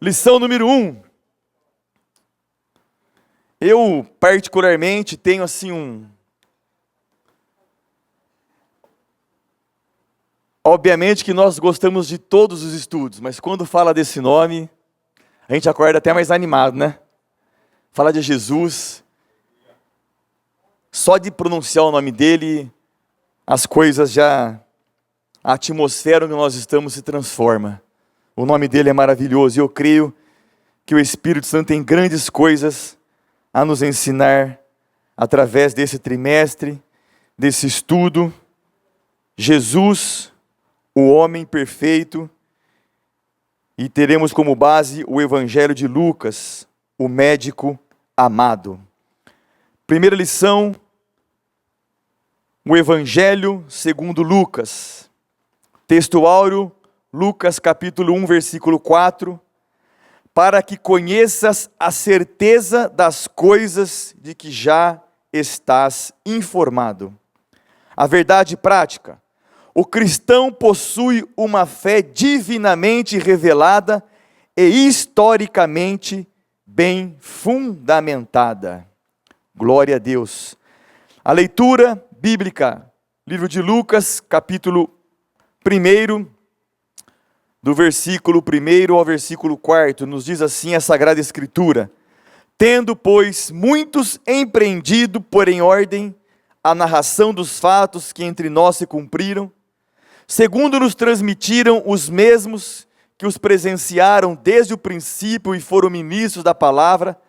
Lição número 1. Eu, particularmente, tenho assim Obviamente que nós gostamos de todos os estudos, mas quando fala desse nome, a gente acorda até mais animado, né? Fala de Jesus, só de pronunciar o nome dele, as coisas já... A atmosfera onde nós estamos se transforma. O nome dele é maravilhoso e eu creio que o Espírito Santo tem grandes coisas a nos ensinar através desse trimestre, desse estudo. Jesus, o homem perfeito, e teremos como base o Evangelho de Lucas, o médico amado. Primeira lição, o Evangelho segundo Lucas. Texto áureo, Lucas capítulo 1, versículo 4. Para que conheças a certeza das coisas de que já estás informado. A verdade prática. O cristão possui uma fé divinamente revelada e historicamente bem fundamentada. Glória a Deus. A leitura bíblica, livro de Lucas, capítulo 1, do versículo 1 ao versículo 4, nos diz assim a Sagrada Escritura: tendo, pois, muitos empreendido por em ordem a narração dos fatos que entre nós se cumpriram, segundo nos transmitiram os mesmos que os presenciaram desde o princípio e foram ministros da palavra,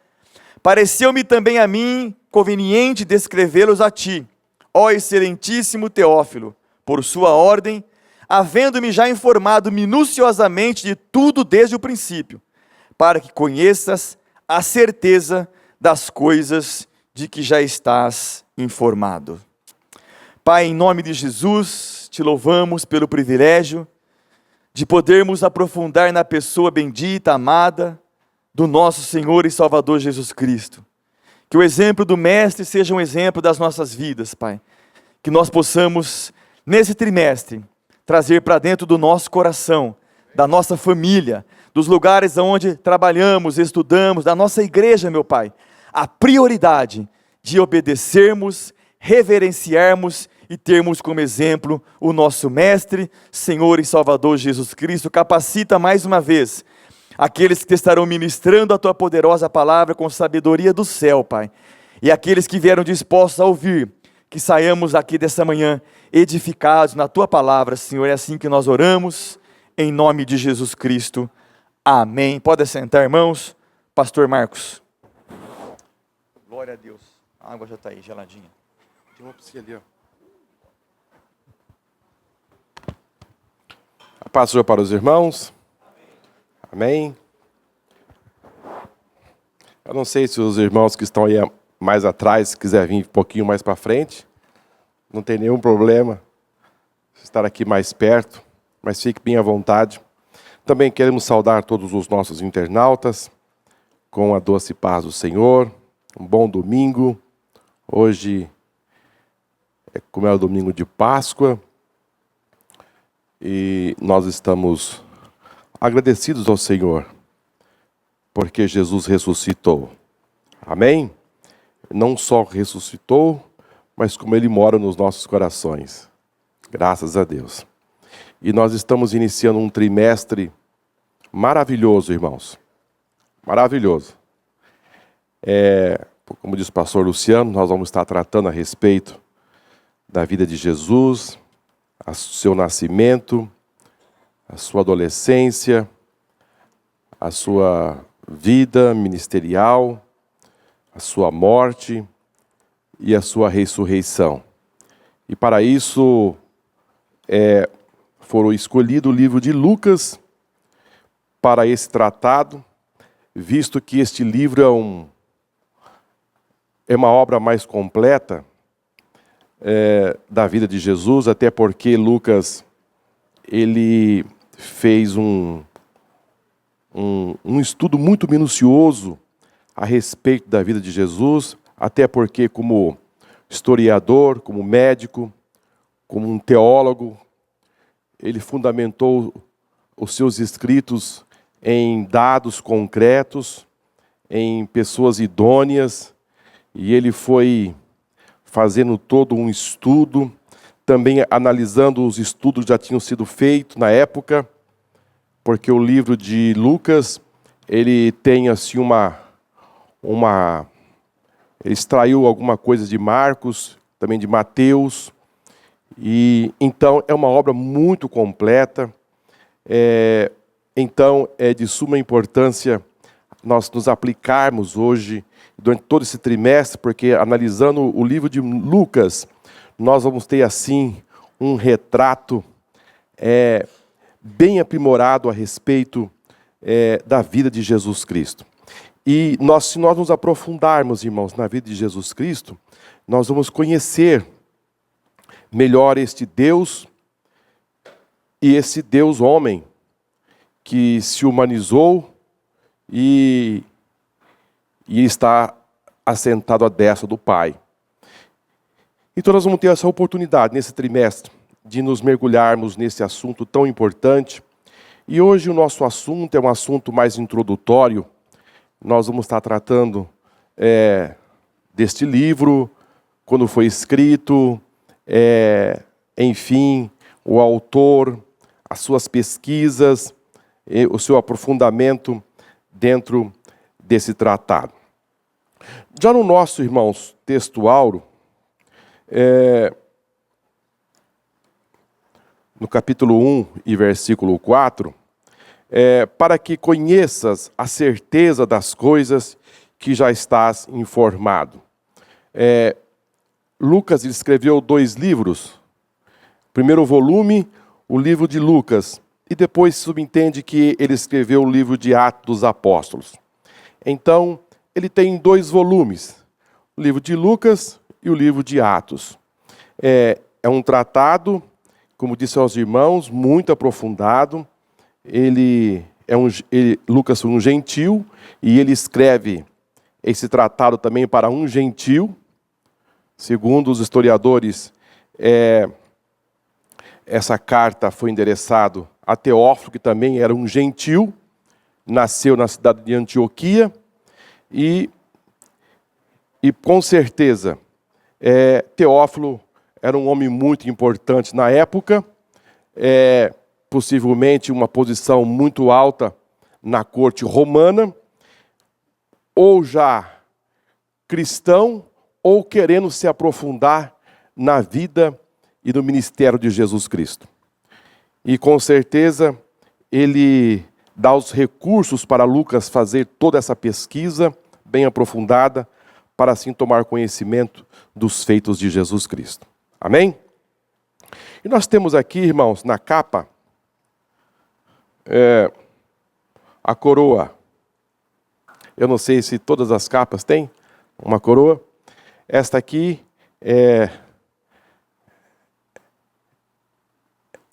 pareceu-me também a mim conveniente descrevê-los a ti, ó excelentíssimo Teófilo, por sua ordem, havendo-me já informado minuciosamente de tudo desde o princípio, para que conheças a certeza das coisas de que já estás informado. Pai, em nome de Jesus, te louvamos pelo privilégio de podermos aprofundar na pessoa bendita, amada, do nosso Senhor e Salvador Jesus Cristo. Que o exemplo do Mestre seja um exemplo das nossas vidas, Pai. Que nós possamos, nesse trimestre, trazer para dentro do nosso coração, da nossa família, dos lugares onde trabalhamos, estudamos, da nossa igreja, meu Pai, a prioridade de obedecermos, reverenciarmos e termos como exemplo o nosso Mestre, Senhor e Salvador Jesus Cristo. Capacita mais uma vez aqueles que estarão ministrando a Tua poderosa palavra com sabedoria do céu, Pai, e aqueles que vieram dispostos a ouvir, que saiamos aqui dessa manhã edificados na Tua palavra, Senhor. É assim que nós oramos, em nome de Jesus Cristo. Amém. Pode sentar, irmãos. Pastor Marcos. Glória a Deus. A água já está aí, geladinha. Tem uma piscina ali, ó. A paz seja para os irmãos. Amém. Eu não sei se os irmãos que estão aí mais atrás, se quiser vir um pouquinho mais para frente, não tem nenhum problema estar aqui mais perto, mas fique bem à vontade. Também queremos saudar todos os nossos internautas com a doce paz do Senhor. Um bom domingo. Hoje, como é o domingo de Páscoa, e nós estamos agradecidos ao Senhor, porque Jesus ressuscitou. Amém? Não só ressuscitou, mas como Ele mora nos nossos corações. Graças a Deus. E nós estamos iniciando um trimestre maravilhoso, irmãos. Maravilhoso. Como diz o pastor Luciano, nós vamos estar tratando a respeito da vida de Jesus, o seu nascimento, a sua adolescência, a sua vida ministerial, a sua morte e a sua ressurreição. E para isso foram escolhido o livro de Lucas para esse tratado, visto que este livro é uma obra mais completa da vida de Jesus, até porque Lucas ele fez um estudo muito minucioso a respeito da vida de Jesus, até porque como historiador, como médico, como um teólogo, ele fundamentou os seus escritos em dados concretos, em pessoas idôneas, e ele foi fazendo todo um estudo, também analisando os estudos que já tinham sido feitos na época, porque o livro de Lucas, ele tem assim ele extraiu alguma coisa de Marcos, também de Mateus, e então é uma obra muito completa. Então é de suma importância nós nos aplicarmos hoje, durante todo esse trimestre, porque analisando o livro de Lucas, nós vamos ter assim um retrato bem aprimorado a respeito da vida de Jesus Cristo. E se nós nos aprofundarmos, irmãos, na vida de Jesus Cristo, nós vamos conhecer melhor este Deus e esse Deus homem que se humanizou e está assentado à destra do Pai. Então nós vamos ter essa oportunidade nesse trimestre de nos mergulharmos nesse assunto tão importante. E hoje o nosso assunto é um assunto mais introdutório. Nós vamos estar tratando deste livro, quando foi escrito, enfim, o autor, as suas pesquisas, o seu aprofundamento dentro desse tratado. Já no nosso, irmãos, texto áureo, no capítulo 1 e versículo 4, para que conheças a certeza das coisas que já estás informado. Lucas escreveu 2 livros. Primeiro volume, o livro de Lucas, e depois subentende que ele escreveu o livro de Atos dos Apóstolos. Então, ele tem 2 volumes, o livro de Lucas e o livro de Atos. É um tratado, como disse aos irmãos, muito aprofundado. Lucas foi um gentil, e ele escreve esse tratado também para um gentil. Segundo os historiadores, essa carta foi endereçada a Teófilo, que também era um gentil, nasceu na cidade de Antioquia, e com certeza Teófilo era um homem muito importante na época, possivelmente uma posição muito alta na corte romana, ou já cristão, ou querendo se aprofundar na vida e no ministério de Jesus Cristo. E com certeza ele dá os recursos para Lucas fazer toda essa pesquisa bem aprofundada, para assim tomar conhecimento dos feitos de Jesus Cristo. Amém? E nós temos aqui, irmãos, na capa, a coroa. Eu não sei se todas as capas têm uma coroa. Esta aqui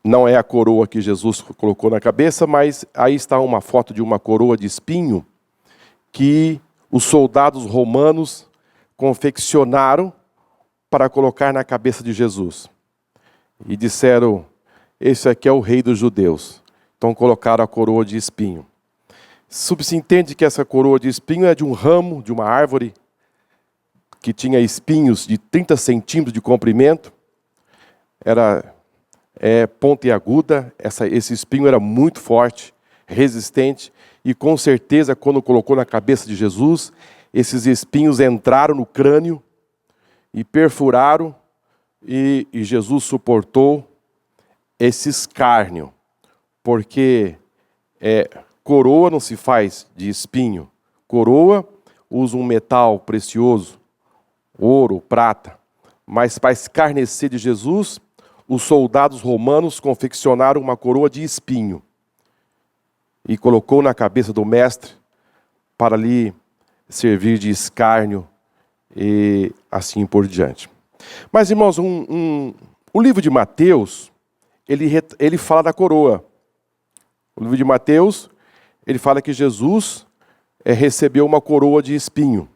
não é a coroa que Jesus colocou na cabeça, mas aí está uma foto de uma coroa de espinho que os soldados romanos confeccionaram para colocar na cabeça de Jesus. E disseram, esse aqui é o rei dos judeus. Então colocaram a coroa de espinho. Subsentende que essa coroa de espinho é de um ramo, de uma árvore, que tinha espinhos de 30 centímetros de comprimento. Era pontiaguda, esse espinho era muito forte, resistente, e com certeza quando colocou na cabeça de Jesus, esses espinhos entraram no crânio e perfuraram, e Jesus suportou esse escárnio, porque coroa não se faz de espinho, coroa usa um metal precioso, ouro, prata, mas para escarnecer de Jesus, os soldados romanos confeccionaram uma coroa de espinho e colocou na cabeça do mestre para lhe servir de escárnio e assim por diante. Mas, irmãos, o livro de Mateus, ele fala da coroa. O livro de Mateus, ele fala que Jesus recebeu uma coroa de espinho.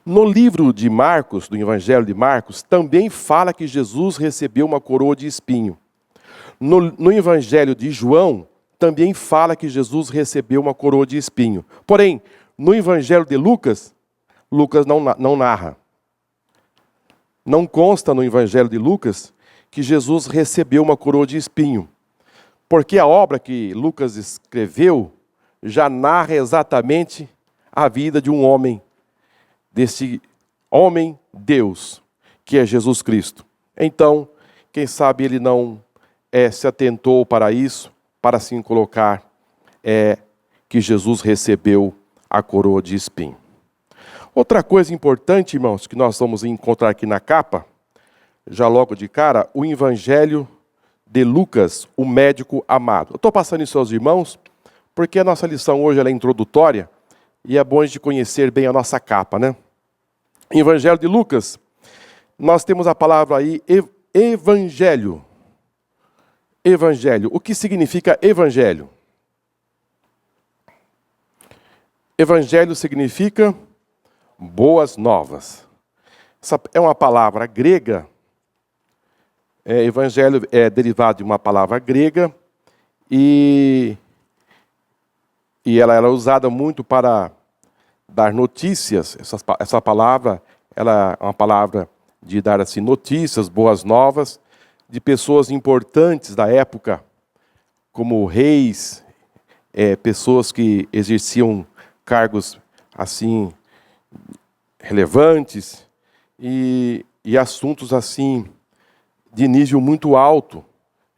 No livro de Marcos, do Evangelho de Marcos, também fala que Jesus recebeu uma coroa de espinho. No Evangelho de João, também fala que Jesus recebeu uma coroa de espinho. Porém, no Evangelho de Lucas, Lucas não narra. Não consta no Evangelho de Lucas que Jesus recebeu uma coroa de espinho. Porque a obra que Lucas escreveu já narra exatamente a vida de um homem, desse homem Deus, que é Jesus Cristo. Então, quem sabe ele não se atentou para isso, para assim colocar que Jesus recebeu a coroa de espinho. Outra coisa importante, irmãos, que nós vamos encontrar aqui na capa, já logo de cara, o Evangelho de Lucas, o médico amado. Eu estou passando isso aos irmãos, porque a nossa lição hoje ela é introdutória, e é bom a gente conhecer bem a nossa capa, né? Evangelho de Lucas, nós temos a palavra aí, evangelho. Evangelho. O que significa evangelho? Evangelho significa boas novas. Essa é uma palavra grega. Evangelho é derivado de uma palavra grega e ela era usada muito para dar notícias. Essa palavra, ela é uma palavra de dar assim notícias, boas novas, de pessoas importantes da época, como reis, pessoas que exerciam cargos assim relevantes e assuntos assim de nível muito alto.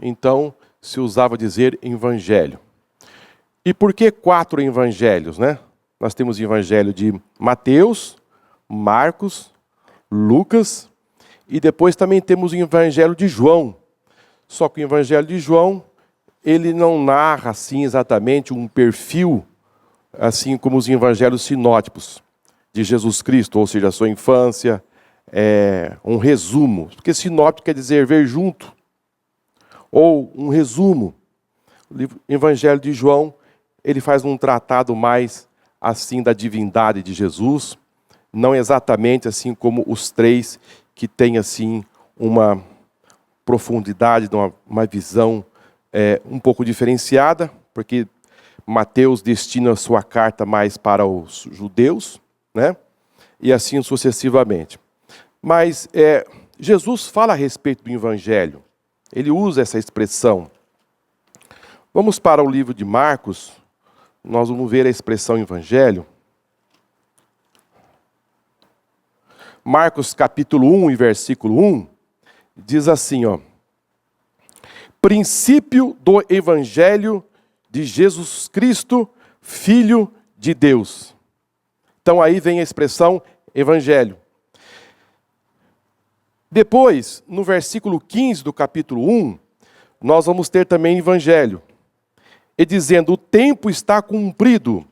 Então se usava dizer evangelho. E por que 4 evangelhos, né? Nós temos o evangelho de Mateus, Marcos, Lucas e depois também temos o evangelho de João. Só que o evangelho de João, ele não narra assim exatamente um perfil, assim como os evangelhos sinóticos de Jesus Cristo, ou seja, a sua infância, um resumo. Porque sinótico quer dizer ver junto, ou um resumo. O evangelho de João, ele faz um tratado mais assim da divindade de Jesus, não exatamente assim como os 3 que têm assim uma profundidade, uma visão um pouco diferenciada, porque Mateus destina a sua carta mais para os judeus, né? E assim sucessivamente. Mas Jesus fala a respeito do Evangelho, ele usa essa expressão. Vamos para o livro de Marcos, nós vamos ver a expressão Evangelho. Marcos capítulo 1 e versículo 1, diz assim, ó: princípio do Evangelho de Jesus Cristo, Filho de Deus. Então aí vem a expressão Evangelho. Depois, no versículo 15 do capítulo 1, nós vamos ter também Evangelho. E dizendo, o tempo está cumprido,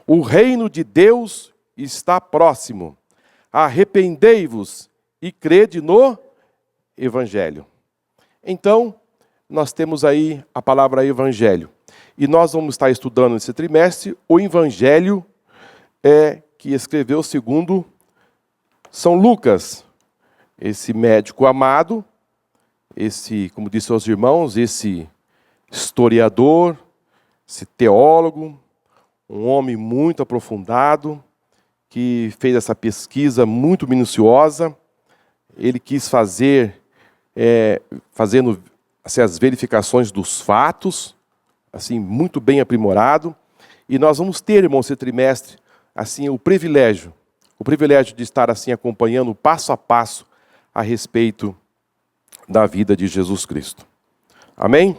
o reino de Deus está próximo. Arrependei-vos e crede no Evangelho. Então, nós temos aí a palavra Evangelho. E nós vamos estar estudando nesse trimestre o Evangelho que escreveu segundo São Lucas. Esse médico amado, como disse aos irmãos, esse historiador, esse teólogo, um homem muito aprofundado, que fez essa pesquisa muito minuciosa. Ele quis fazendo assim, as verificações dos fatos, assim, muito bem aprimorado. E nós vamos ter, irmãos, esse trimestre, assim, o privilégio de estar assim acompanhando passo a passo a respeito da vida de Jesus Cristo. Amém?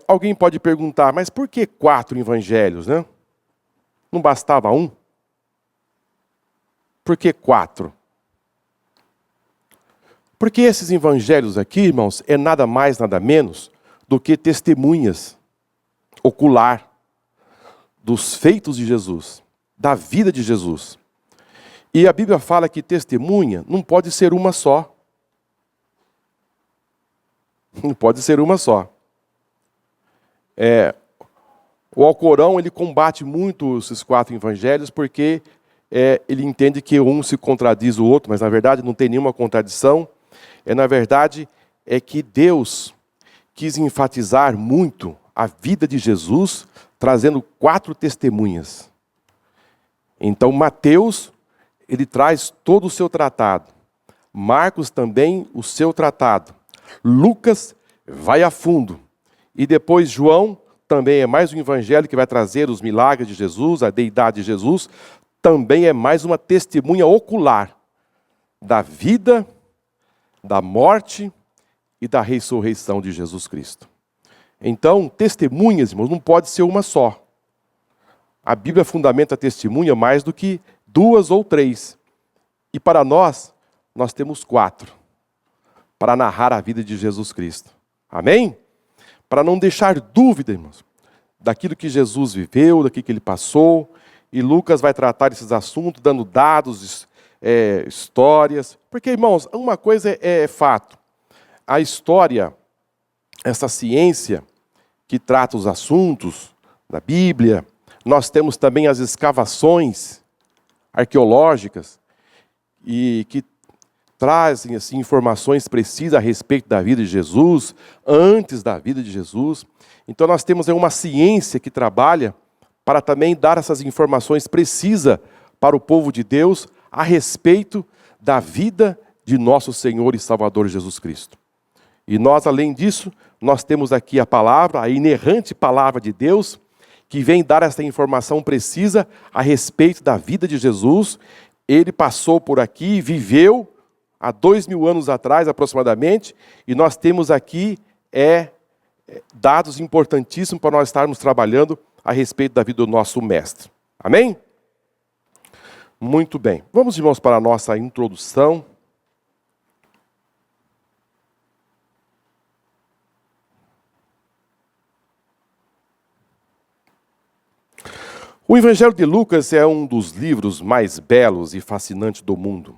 Alguém pode perguntar, mas por que 4 evangelhos, né? Não bastava 1? Por que 4? Porque esses evangelhos aqui, irmãos, é nada mais, nada menos do que testemunhas ocular dos feitos de Jesus, da vida de Jesus. E a Bíblia fala que testemunha não pode ser uma só. Não pode ser uma só. O Alcorão, ele combate muito esses 4 evangelhos porque ele entende que um se contradiz o outro, mas na verdade não tem nenhuma contradição. Na verdade, é que Deus quis enfatizar muito a vida de Jesus, trazendo 4 testemunhas. Então, Mateus, ele traz todo o seu tratado. Marcos também o seu tratado. Lucas vai a fundo. E depois João também é mais um evangelho que vai trazer os milagres de Jesus, a deidade de Jesus. Também é mais uma testemunha ocular da vida, da morte e da ressurreição de Jesus Cristo. Então, testemunhas, irmãos, não pode ser uma só. A Bíblia fundamenta a testemunha mais do que 2 ou 3. E para nós temos 4. Para narrar a vida de Jesus Cristo. Amém? Para não deixar dúvida, irmãos, daquilo que Jesus viveu, daquilo que ele passou. E Lucas vai tratar esses assuntos, dando dados, histórias. Porque, irmãos, uma coisa é fato. A história, essa ciência que trata os assuntos da Bíblia, nós temos também as escavações arqueológicas e que trazem assim, informações precisas a respeito da vida de Jesus, antes da vida de Jesus. Então nós temos uma ciência que trabalha para também dar essas informações precisas para o povo de Deus a respeito da vida de nosso Senhor e Salvador Jesus Cristo. E nós, além disso, nós temos aqui a palavra, a inerrante palavra de Deus, que vem dar essa informação precisa a respeito da vida de Jesus. Ele passou por aqui, viveu há 2000 anos atrás aproximadamente, e nós temos aqui dados importantíssimos para nós estarmos trabalhando a respeito da vida do nosso mestre. Amém? Muito bem. Vamos, irmãos, para a nossa introdução. O Evangelho de Lucas é um dos livros mais belos e fascinantes do mundo.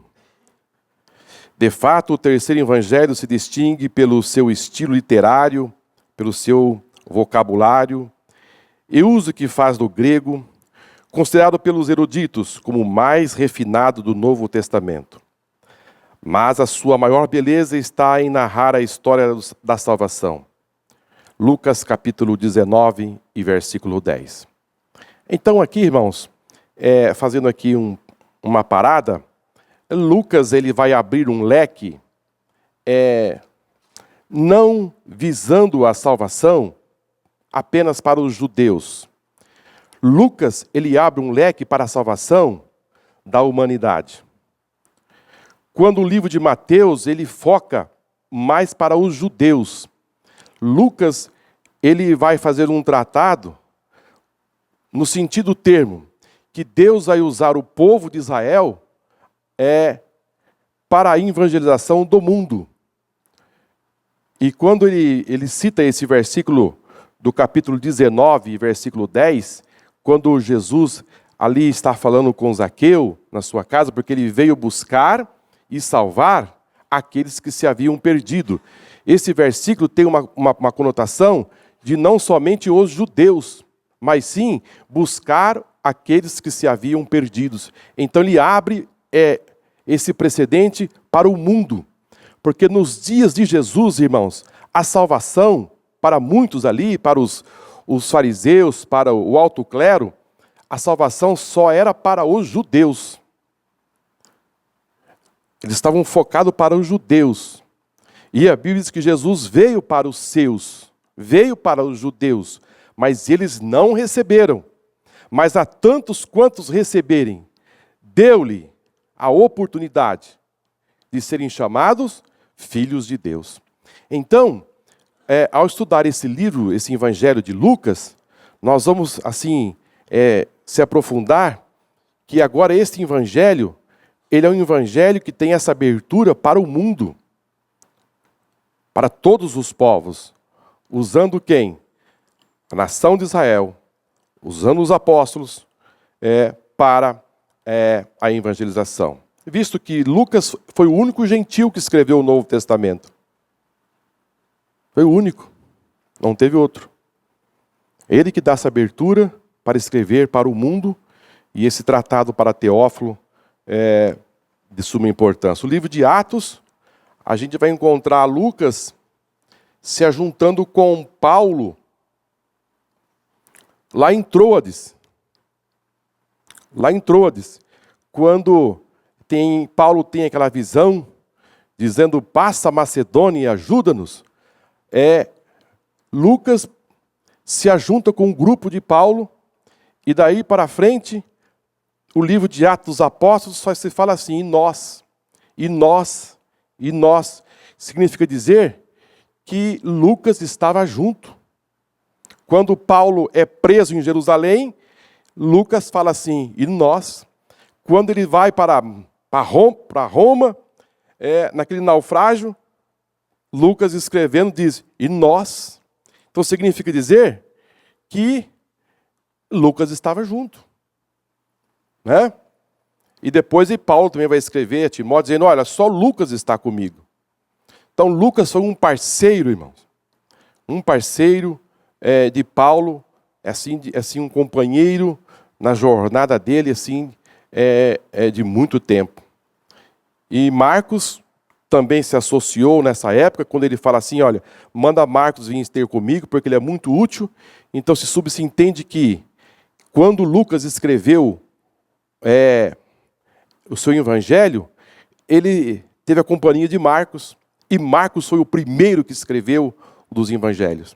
De fato, o terceiro evangelho se distingue pelo seu estilo literário, pelo seu vocabulário e uso que faz do grego, considerado pelos eruditos como o mais refinado do Novo Testamento. Mas a sua maior beleza está em narrar a história da salvação. Lucas capítulo 19 e versículo 10. Então aqui, irmãos, fazendo aqui uma parada, Lucas ele vai abrir um leque, não visando a salvação apenas para os judeus. Lucas ele abre um leque para a salvação da humanidade. Quando o livro de Mateus ele foca mais para os judeus, Lucas ele vai fazer um tratado no sentido termo, que Deus vai usar o povo de Israel para a evangelização do mundo. E quando ele cita esse versículo do capítulo 19, versículo 10, quando Jesus ali está falando com Zaqueu na sua casa, porque ele veio buscar e salvar aqueles que se haviam perdido. Esse versículo tem uma conotação de não somente os judeus, mas sim buscar aqueles que se haviam perdidos. Então ele abre esse precedente para o mundo. Porque nos dias de Jesus, irmãos, a salvação para muitos ali, para os fariseus, para o alto clero, a salvação só era para os judeus. Eles estavam focados para os judeus. E a Bíblia diz que Jesus veio para os seus, veio para os judeus, mas eles não receberam. Mas a tantos quantos receberem, deu-lhe a oportunidade de serem chamados filhos de Deus. Então, ao estudar esse livro, esse Evangelho de Lucas, nós vamos, assim, se aprofundar que agora este Evangelho, ele é um Evangelho que tem essa abertura para o mundo, para todos os povos, usando quem? A nação de Israel, usando os apóstolos para a evangelização. Visto que Lucas foi o único gentil que escreveu o Novo Testamento. Foi o único, não teve outro. Ele que dá essa abertura para escrever para o mundo, e esse tratado para Teófilo é de suma importância. O livro de Atos, a gente vai encontrar Lucas se ajuntando com Paulo lá em Troades, quando Paulo tem aquela visão, dizendo, passa a Macedônia e ajuda-nos, Lucas se ajunta com um grupo de Paulo, e daí para frente, o livro de Atos dos Apóstolos só se fala assim, e nós. Significa dizer que Lucas estava junto. Quando Paulo é preso em Jerusalém, Lucas fala assim, e nós. Quando ele vai para Roma, naquele naufrágio, Lucas escrevendo diz, e nós. Então significa dizer que Lucas estava junto. Né? E depois Paulo também vai escrever a Timóteo, dizendo, olha, só Lucas está comigo. Então Lucas foi um parceiro, irmãos. Um parceiro de Paulo, assim, um companheiro na jornada dele, assim, de muito tempo. E Marcos também se associou nessa época, quando ele fala assim, olha, manda Marcos vir ter comigo, porque ele é muito útil. Então se entende que, quando Lucas escreveu o seu evangelho, ele teve a companhia de Marcos, e Marcos foi o primeiro que escreveu dos evangelhos.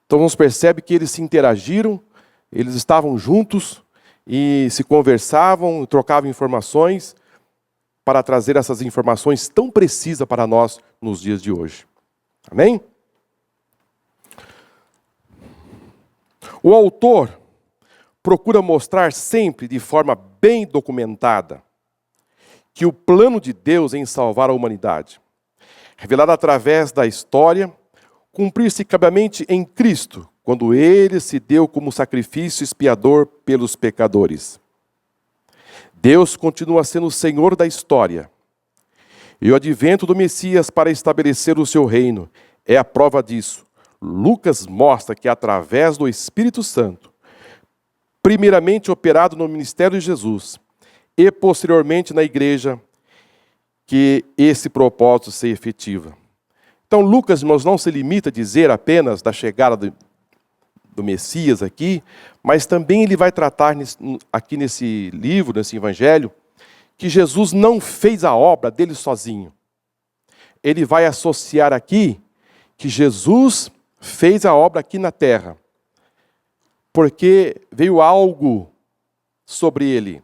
Então nos percebe que eles se interagiram, eles estavam juntos, e se conversavam, trocavam informações, para trazer essas informações tão precisas para nós nos dias de hoje. Amém? O autor procura mostrar sempre de forma bem documentada que o plano de Deus em salvar a humanidade, revelado através da história, cumprir-se cabalmente em Cristo, quando Ele se deu como sacrifício expiador pelos pecadores. Deus continua sendo o Senhor da história, e o advento do Messias para estabelecer o seu reino é a prova disso. Lucas mostra que através do Espírito Santo, primeiramente operado no ministério de Jesus, e posteriormente na igreja, que esse propósito se efetiva. Então Lucas, irmãos, não se limita a dizer apenas da chegada do Messias aqui, mas também ele vai tratar aqui nesse livro, nesse evangelho, que Jesus não fez a obra dele sozinho. Ele vai associar aqui que Jesus fez a obra aqui na terra, porque veio algo sobre ele.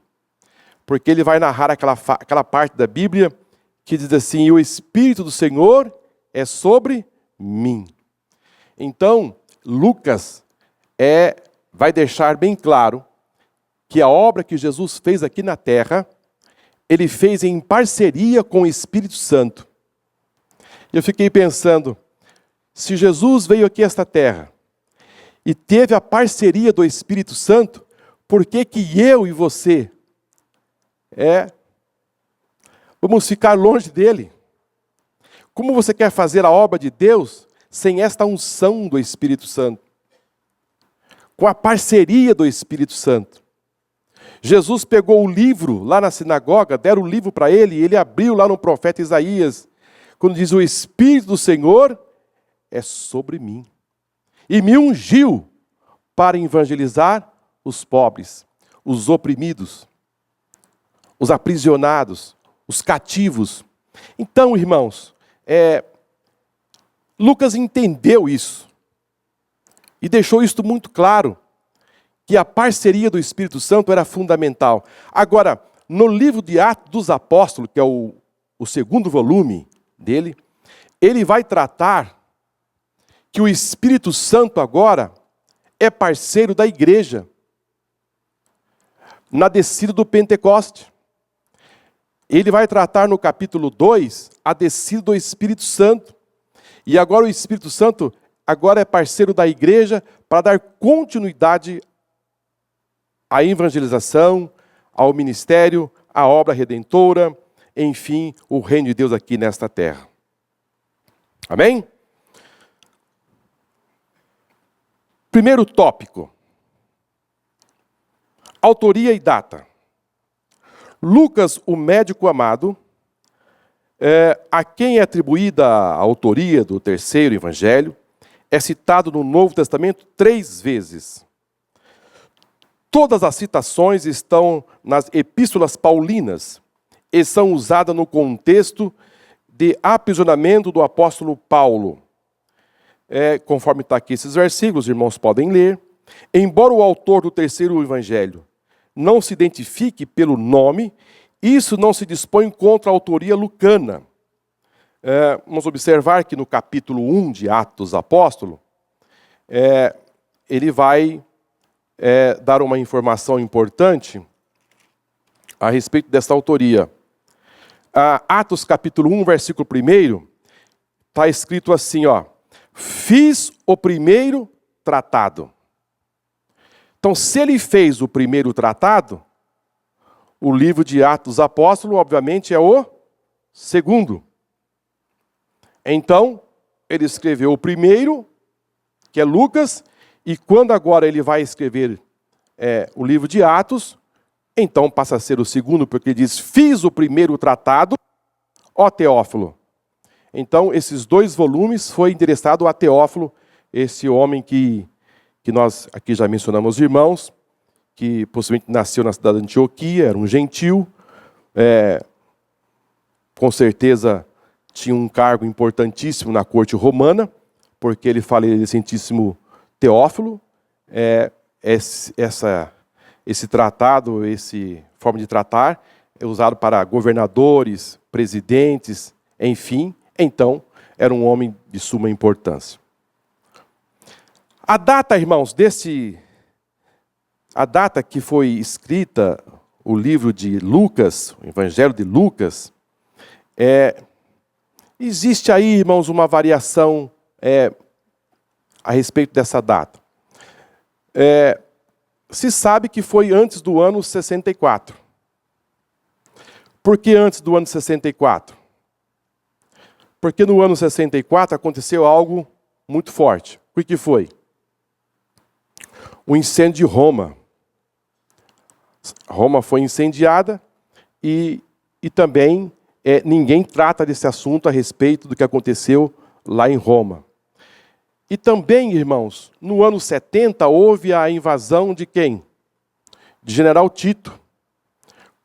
Porque ele vai narrar aquela parte da Bíblia que diz assim, o Espírito do Senhor é sobre mim. Então, Lucas vai deixar bem claro que a obra que Jesus fez aqui na terra, ele fez em parceria com o Espírito Santo. Eu fiquei pensando, se Jesus veio aqui a esta terra e teve a parceria do Espírito Santo, por que eu e você vamos ficar longe dele? Como você quer fazer a obra de Deus sem esta unção do Espírito Santo? Com a parceria do Espírito Santo. Jesus pegou o livro lá na sinagoga, deram o livro para ele, e ele abriu lá no profeta Isaías, quando diz, o Espírito do Senhor é sobre mim, e me ungiu para evangelizar os pobres, os oprimidos, os aprisionados, os cativos. Então, irmãos, Lucas entendeu isso, e deixou isso muito claro, que a parceria do Espírito Santo era fundamental. Agora, no livro de Atos dos Apóstolos, que é o segundo volume dele, ele vai tratar que o Espírito Santo agora é parceiro da igreja na descida do Pentecoste. Ele vai tratar no capítulo 2 a descida do Espírito Santo. E agora o Espírito Santo agora é parceiro da igreja para dar continuidade à evangelização, ao ministério, à obra redentora, enfim, o reino de Deus aqui nesta terra. Amém? Primeiro tópico. Autoria e data. Lucas, o médico amado, a quem é atribuída a autoria do terceiro evangelho, é citado no Novo Testamento 3 vezes. Todas as citações estão nas epístolas paulinas e são usadas no contexto de aprisionamento do apóstolo Paulo. Conforme está aqui esses versículos, irmãos podem ler. Embora o autor do terceiro evangelho não se identifique pelo nome, isso não se dispõe contra a autoria lucana. Vamos observar que no capítulo 1 de Atos dos Apóstolos, ele vai dar uma informação importante a respeito dessa autoria. Atos capítulo 1, versículo 1, está escrito assim, ó: fiz o primeiro tratado. Então, se ele fez o primeiro tratado, o livro de Atos dos Apóstolos, obviamente, é o segundo. Então, ele escreveu o primeiro, que é Lucas, e quando agora ele vai escrever o livro de Atos, então passa a ser o segundo, porque ele diz, fiz o primeiro tratado, ó Teófilo. Então, esses 2 volumes foi endereçado a Teófilo, esse homem que nós aqui já mencionamos, irmãos, que possivelmente nasceu na cidade de Antioquia, era um gentil, com certeza tinha um cargo importantíssimo na corte romana, porque ele fala excelentíssimo Teófilo. Esse tratado, essa forma de tratar, é usado para governadores, presidentes, enfim. Então, era um homem de suma importância. A data, irmãos, a data que foi escrita o livro de Lucas, o Evangelho de Lucas, existe aí, irmãos, uma variação a respeito dessa data. Se sabe que foi antes do ano 64. Por que antes do ano 64? Porque no ano 64 aconteceu algo muito forte. O que foi? O incêndio de Roma. Roma foi incendiada e também ninguém trata desse assunto a respeito do que aconteceu lá em Roma. E também, irmãos, no ano 70 houve a invasão de quem? De General Tito.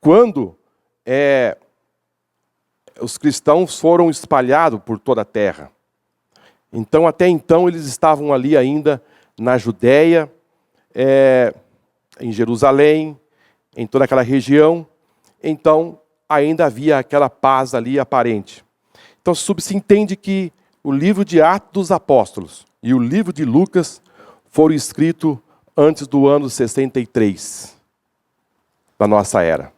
Quando os cristãos foram espalhados por toda a terra. Então, até então, eles estavam ali ainda na Judéia, em Jerusalém, em toda aquela região. Então, ainda havia aquela paz ali aparente. Então, se entende que o livro de Atos dos Apóstolos e o livro de Lucas foram escritos antes do ano 63 da nossa era.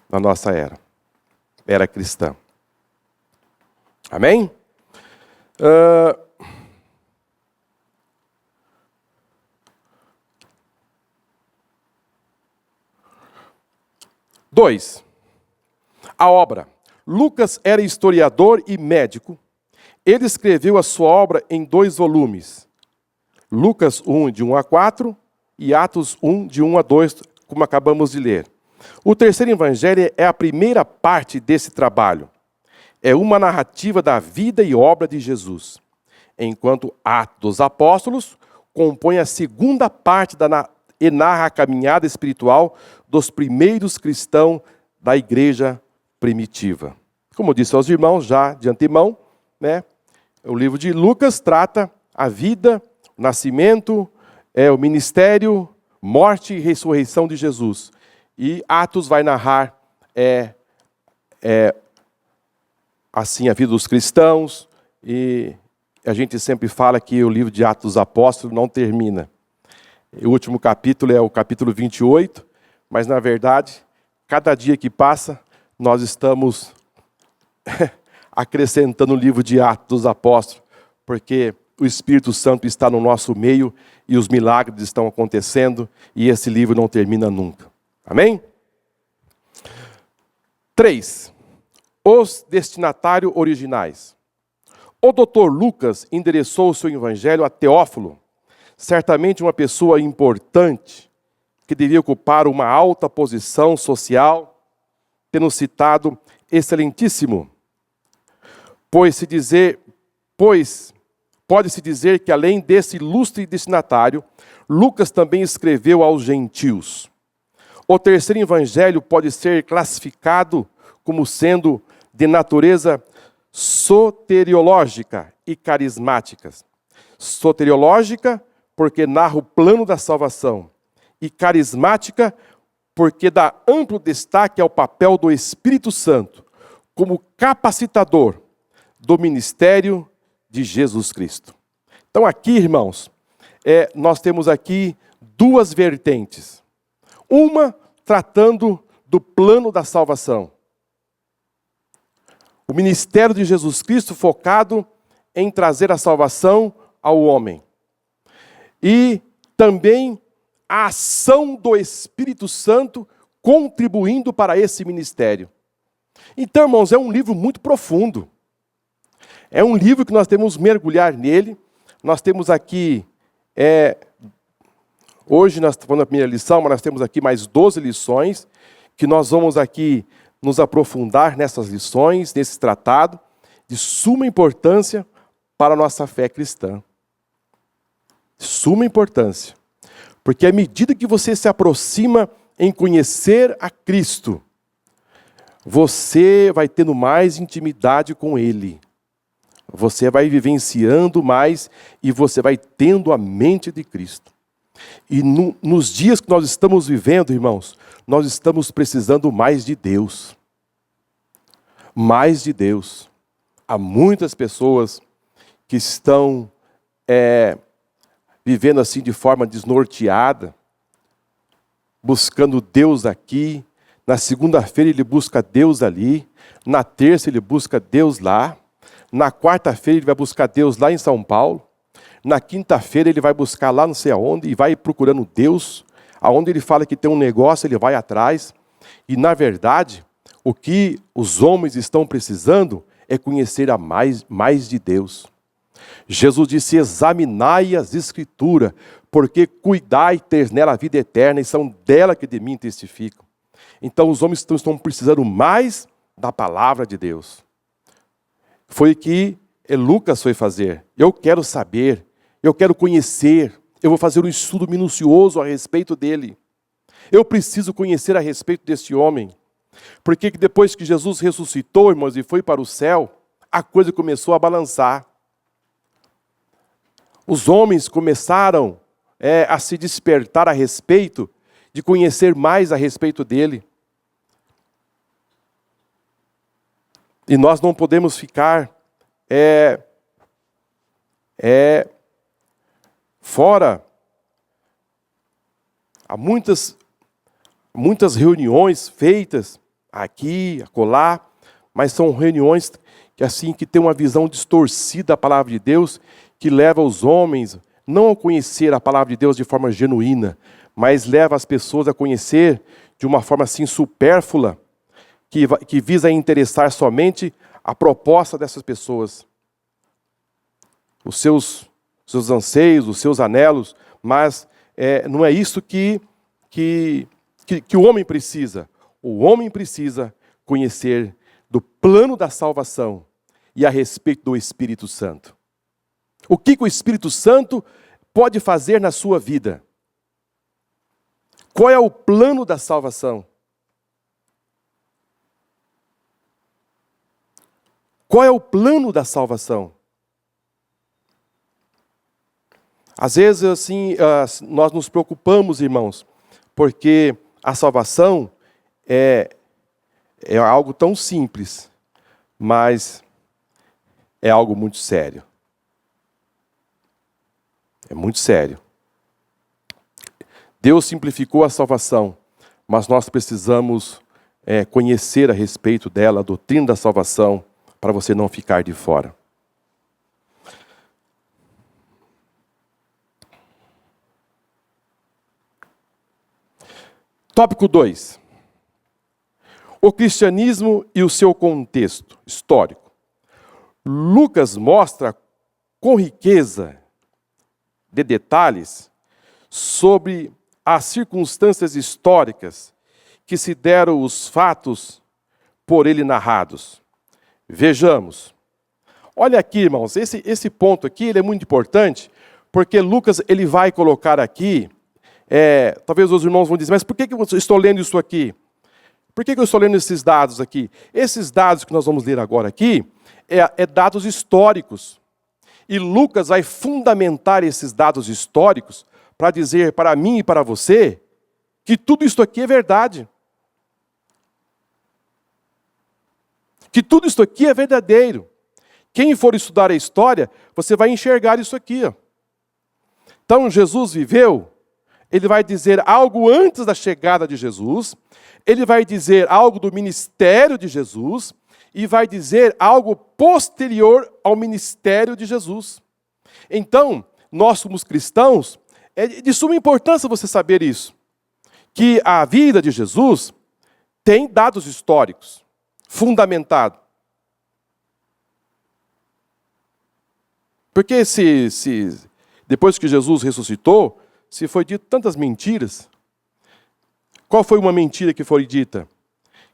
Da nossa era cristã. Amém? Dois, a obra. Lucas era historiador e médico. Ele escreveu a sua obra em 2 volumes. Lucas 1, de 1 a 4, e Atos 1, de 1 a 2, como acabamos de ler. O terceiro evangelho é a primeira parte desse trabalho. É uma narrativa da vida e obra de Jesus. Enquanto Atos dos Apóstolos compõe a segunda parte e narra a caminhada espiritual dos primeiros cristãos da igreja primitiva. Como eu disse aos irmãos já de antemão, o livro de Lucas trata a vida, o nascimento, o ministério, morte e ressurreição de Jesus. E Atos vai narrar assim a vida dos cristãos, e a gente sempre fala que o livro de Atos dos Apóstolos não termina. O último capítulo é o capítulo 28, mas na verdade, cada dia que passa, nós estamos acrescentando o livro de Atos dos Apóstolos, porque o Espírito Santo está no nosso meio e os milagres estão acontecendo e esse livro não termina nunca. Amém? 3. Os destinatários originais. O Dr. Lucas endereçou o seu evangelho a Teófilo, certamente uma pessoa importante, que devia ocupar uma alta posição social, tendo citado excelentíssimo. Pode-se dizer que além desse ilustre destinatário, Lucas também escreveu aos gentios. O terceiro evangelho pode ser classificado como sendo de natureza soteriológica e carismática. Soteriológica, porque narra o plano da salvação, e carismática, porque dá amplo destaque ao papel do Espírito Santo como capacitador do ministério de Jesus Cristo. Então aqui, irmãos, nós temos aqui duas vertentes. Uma tratando do plano da salvação. O ministério de Jesus Cristo focado em trazer a salvação ao homem. E também a ação do Espírito Santo contribuindo para esse ministério. Então, irmãos, é um livro muito profundo. É um livro que nós temos que mergulhar nele. Nós temos aqui, hoje nós estamos na primeira lição, mas nós temos aqui mais 12 lições, que nós vamos aqui nos aprofundar nessas lições, nesse tratado, de suma importância para a nossa fé cristã. Suma importância. Porque à medida que você se aproxima em conhecer a Cristo, você vai tendo mais intimidade com Ele. Você vai vivenciando mais e você vai tendo a mente de Cristo. E nos dias que nós estamos vivendo, irmãos, nós estamos precisando mais de Deus. Mais de Deus. Há muitas pessoas que estão vivendo assim de forma desnorteada, buscando Deus aqui. Na segunda-feira ele busca Deus ali. Na terça ele busca Deus lá. Na quarta-feira ele vai buscar Deus lá em São Paulo. Na quinta-feira ele vai buscar lá não sei aonde e vai procurando Deus. Aonde ele fala que tem um negócio, ele vai atrás. E na verdade, o que os homens estão precisando é conhecer a mais de Deus. Jesus disse: examinai as Escrituras, porque cuidai ter nela a vida eterna, e são dela que de mim testificam. Então os homens estão precisando mais da palavra de Deus. Foi o que Lucas foi fazer. Eu quero saber, eu quero conhecer, eu vou fazer um estudo minucioso a respeito dele. Eu preciso conhecer a respeito desse homem. Porque depois que Jesus ressuscitou, irmãos, e foi para o céu, a coisa começou a balançar. Os homens começaram a se despertar a respeito de conhecer mais a respeito dele. E nós não podemos ficar fora. Há muitas reuniões feitas aqui, acolá, mas são reuniões que têm uma visão distorcida da palavra de Deus, que leva os homens não a conhecer a palavra de Deus de forma genuína, mas leva as pessoas a conhecer de uma forma assim supérflua, que visa interessar somente a proposta dessas pessoas. Os seus anseios, os seus anelos, mas não é isso que o homem precisa. O homem precisa conhecer do plano da salvação e a respeito do Espírito Santo. O que o Espírito Santo pode fazer na sua vida? Qual é o plano da salvação? Qual é o plano da salvação? Às vezes, assim, nós nos preocupamos, irmãos, porque a salvação é algo tão simples, mas é algo muito sério. É muito sério. Deus simplificou a salvação, mas nós precisamos conhecer a respeito dela, a doutrina da salvação, para você não ficar de fora. Tópico 2. O cristianismo e o seu contexto histórico. Lucas mostra com riqueza de detalhes sobre as circunstâncias históricas que se deram os fatos por ele narrados. Vejamos. Olha aqui, irmãos, esse ponto aqui ele é muito importante, porque Lucas ele vai colocar aqui, talvez os irmãos vão dizer, mas por que eu estou lendo isso aqui? Por que eu estou lendo esses dados aqui? Esses dados que nós vamos ler agora aqui, dados históricos. E Lucas vai fundamentar esses dados históricos para dizer para mim e para você que tudo isso aqui é verdade. Que tudo isso aqui é verdadeiro. Quem for estudar a história, você vai enxergar isso aqui. Ó. Então, Jesus viveu, ele vai dizer algo antes da chegada de Jesus, ele vai dizer algo do ministério de Jesus, e vai dizer algo posterior ao ministério de Jesus. Então, nós somos cristãos, é de suma importância você saber isso, que a vida de Jesus tem dados históricos, fundamentado. Porque depois que Jesus ressuscitou, se foi dito tantas mentiras. Qual foi uma mentira que foi dita?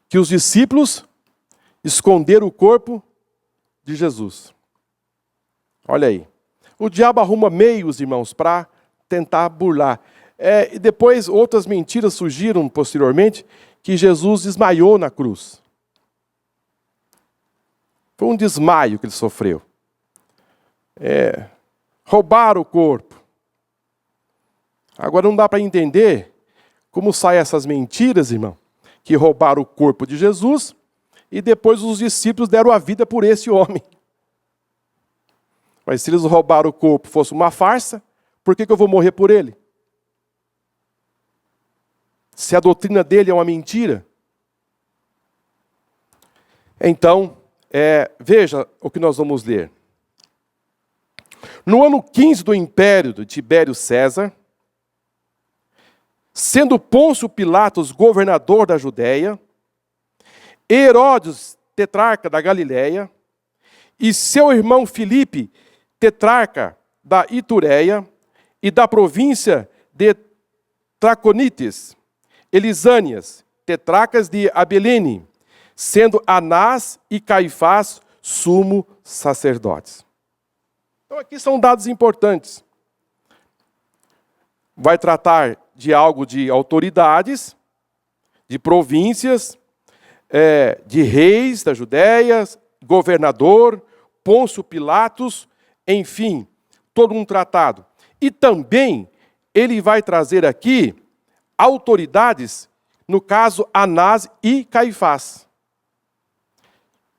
Que os discípulos esconderam o corpo de Jesus. Olha aí. O diabo arruma meios, irmãos, para tentar burlar. E depois outras mentiras surgiram posteriormente, que Jesus desmaiou na cruz. Foi um desmaio que ele sofreu. Roubaram o corpo. Agora não dá para entender como saem essas mentiras, irmão, que roubaram o corpo de Jesus e depois os discípulos deram a vida por esse homem. Mas se eles roubaram o corpo fosse uma farsa, por que eu vou morrer por ele? Se a doutrina dele é uma mentira. Então, veja o que nós vamos ler. No ano 15 do império de Tibério César, sendo Pôncio Pilatos governador da Judéia, Herodes, tetrarca da Galiléia, e seu irmão Filipe, tetrarca da Itureia e da província de Traconites, Elisânias, tetrarcas de Abilene, sendo Anás e Caifás sumo sacerdotes. Então aqui são dados importantes. Vai tratar de algo de autoridades, de províncias, de reis da Judéia, governador, Pôncio Pilatos, enfim, todo um tratado. E também ele vai trazer aqui autoridades, no caso Anás e Caifás.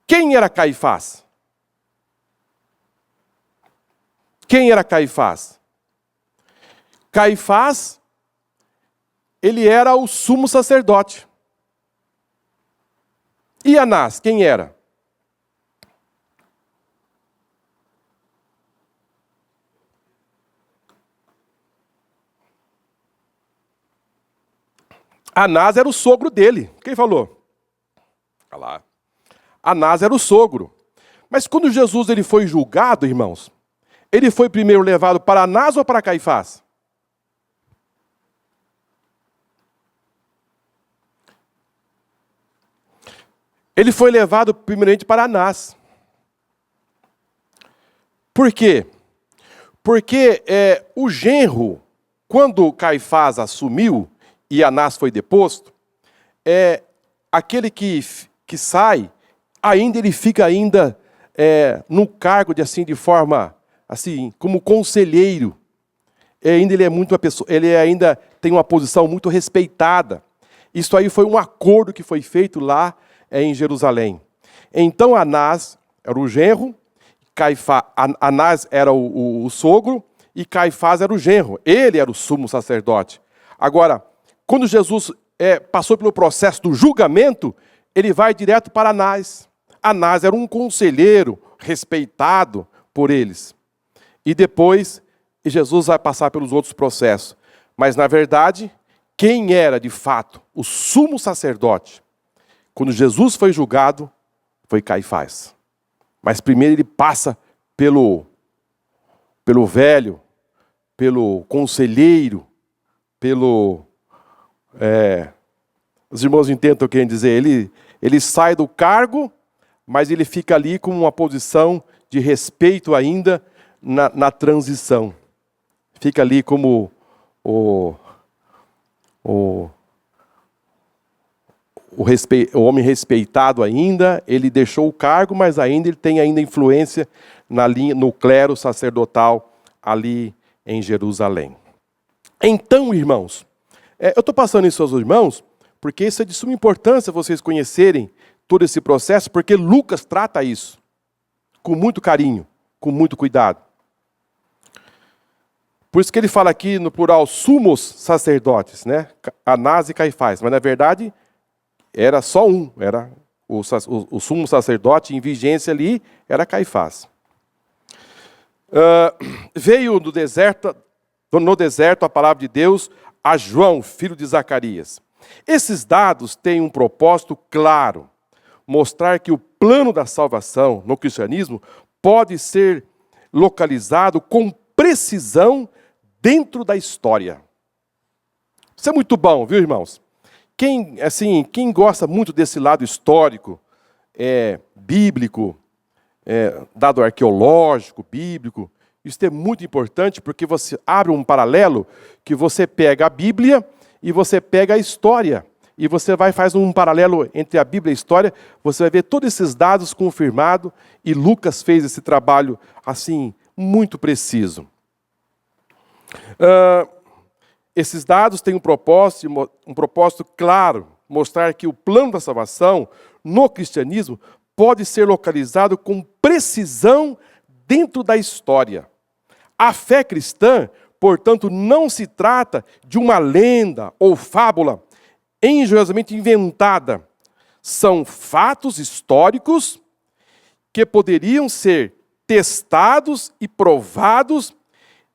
Quem era Caifás? Quem era Caifás? Caifás, ele era o sumo sacerdote. E Anás, quem era? Anás era o sogro dele. Quem falou? Olha lá. Anás era o sogro. Mas quando Jesus ele foi julgado, irmãos, ele foi primeiro levado para Anás ou para Caifás? Ele foi levado primeiramente para Anás. Por quê? Porque o genro, quando Caifás assumiu e Anás foi deposto, aquele que sai, ele fica no cargo de forma assim, como conselheiro. Ele é muito uma pessoa, ele ainda tem uma posição muito respeitada. Isso aí foi um acordo que foi feito lá em Jerusalém. Então Anás era o genro, Anás era o sogro e Caifás era o genro. Ele era o sumo sacerdote. Agora, quando Jesus passou pelo processo do julgamento, ele vai direto para Anás. Anás era um conselheiro respeitado por eles. E depois, Jesus vai passar pelos outros processos. Mas, na verdade, quem era, de fato, o sumo sacerdote, quando Jesus foi julgado, foi Caifás. Mas primeiro ele passa pelo velho, pelo conselheiro, os irmãos entendem o que eu quero dizer. Ele sai do cargo, mas ele fica ali com uma posição de respeito ainda na transição. fica ali como o homem respeitado ainda, ele deixou o cargo, mas ainda ele tem ainda influência no clero sacerdotal ali em Jerusalém. Então, irmãos, eu estou passando isso aos irmãos, porque isso é de suma importância vocês conhecerem todo esse processo, porque Lucas trata isso com muito carinho, com muito cuidado. Por isso que ele fala aqui no plural sumos sacerdotes, né? Anás e Caifás, mas na verdade era só um, era o sumo sacerdote em vigência ali, era Caifás. Veio no deserto a palavra de Deus a João, filho de Zacarias. Esses dados têm um propósito claro, mostrar que o plano da salvação no cristianismo pode ser localizado com precisão dentro da história. Isso é muito bom, viu, irmãos? Quem gosta muito desse lado histórico, bíblico, dado arqueológico, bíblico, isso é muito importante porque você abre um paralelo que você pega a Bíblia e você pega a história. E você faz um paralelo entre a Bíblia e a história, você vai ver todos esses dados confirmados, e Lucas fez esse trabalho assim, muito preciso. Esses dados têm um propósito claro, mostrar que o plano da salvação no cristianismo pode ser localizado com precisão dentro da história. A fé cristã, portanto, não se trata de uma lenda ou fábula engenhosamente inventada. São fatos históricos que poderiam ser testados e provados,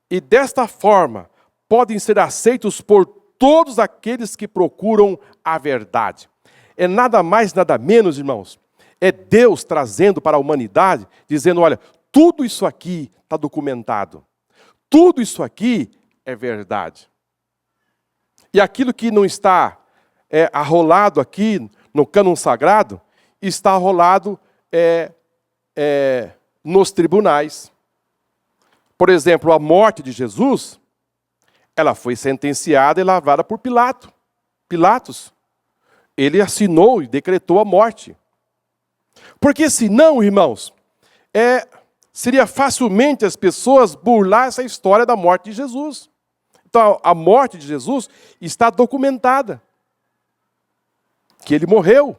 e desta forma podem ser aceitos por todos aqueles que procuram a verdade. É nada mais, nada menos, irmãos, é Deus trazendo para a humanidade, dizendo, olha, tudo isso aqui está documentado. Tudo isso aqui é verdade. E aquilo que não está arrolado aqui no cânon sagrado, está arrolado nos tribunais. Por exemplo, a morte de Jesus, ela foi sentenciada e lavrada por Pilatos. Ele assinou e decretou a morte. Porque senão, irmãos, seria facilmente as pessoas burlar essa história da morte de Jesus. Então, a morte de Jesus está documentada. Que ele morreu,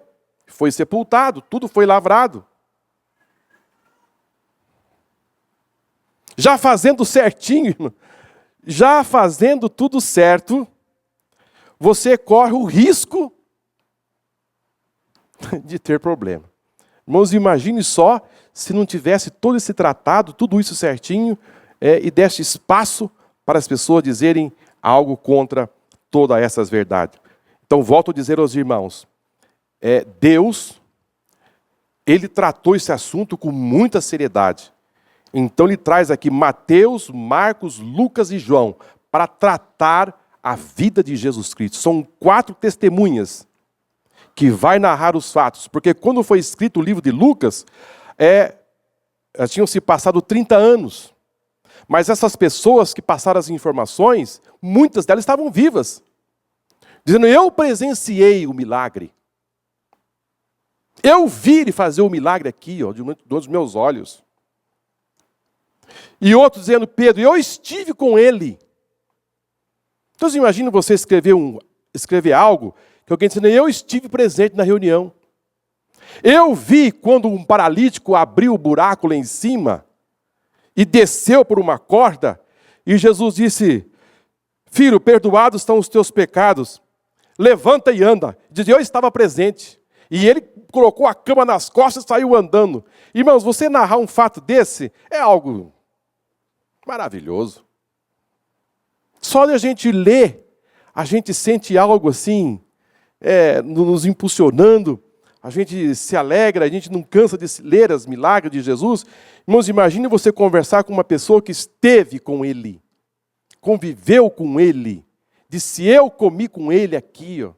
foi sepultado, tudo foi lavrado. Já fazendo certinho, irmão, já fazendo tudo certo, você corre o risco de ter problema. Irmãos, imagine só se não tivesse todo esse tratado, tudo isso certinho, e desse espaço para as pessoas dizerem algo contra todas essas verdades. Então, volto a dizer aos irmãos, Deus, Ele tratou esse assunto com muita seriedade. Então, Ele traz aqui Mateus, Marcos, Lucas e João para tratar a vida de Jesus Cristo. São 4 testemunhas que vai narrar os fatos. Porque quando foi escrito o livro de Lucas, tinham se passado 30 anos. Mas essas pessoas que passaram as informações, muitas delas estavam vivas. Dizendo, eu presenciei o milagre. Eu vi ele fazer o milagre aqui, dos meus olhos. E outros dizendo, Pedro, eu estive com ele. Então, imagina você escrever algo, que alguém dizendo, eu estive presente na reunião. Eu vi quando um paralítico abriu o buraco lá em cima e desceu por uma corda, e Jesus disse, filho, perdoados estão os teus pecados, levanta e anda. Diz, eu estava presente. E ele colocou a cama nas costas e saiu andando. Irmãos, você narrar um fato desse é algo maravilhoso. Só de a gente ler, a gente sente algo assim, nos impulsionando, a gente se alegra, a gente não cansa de ler os milagres de Jesus. Irmãos, imagine você conversar com uma pessoa que esteve com ele, conviveu com ele, disse, eu comi com ele aqui, ó.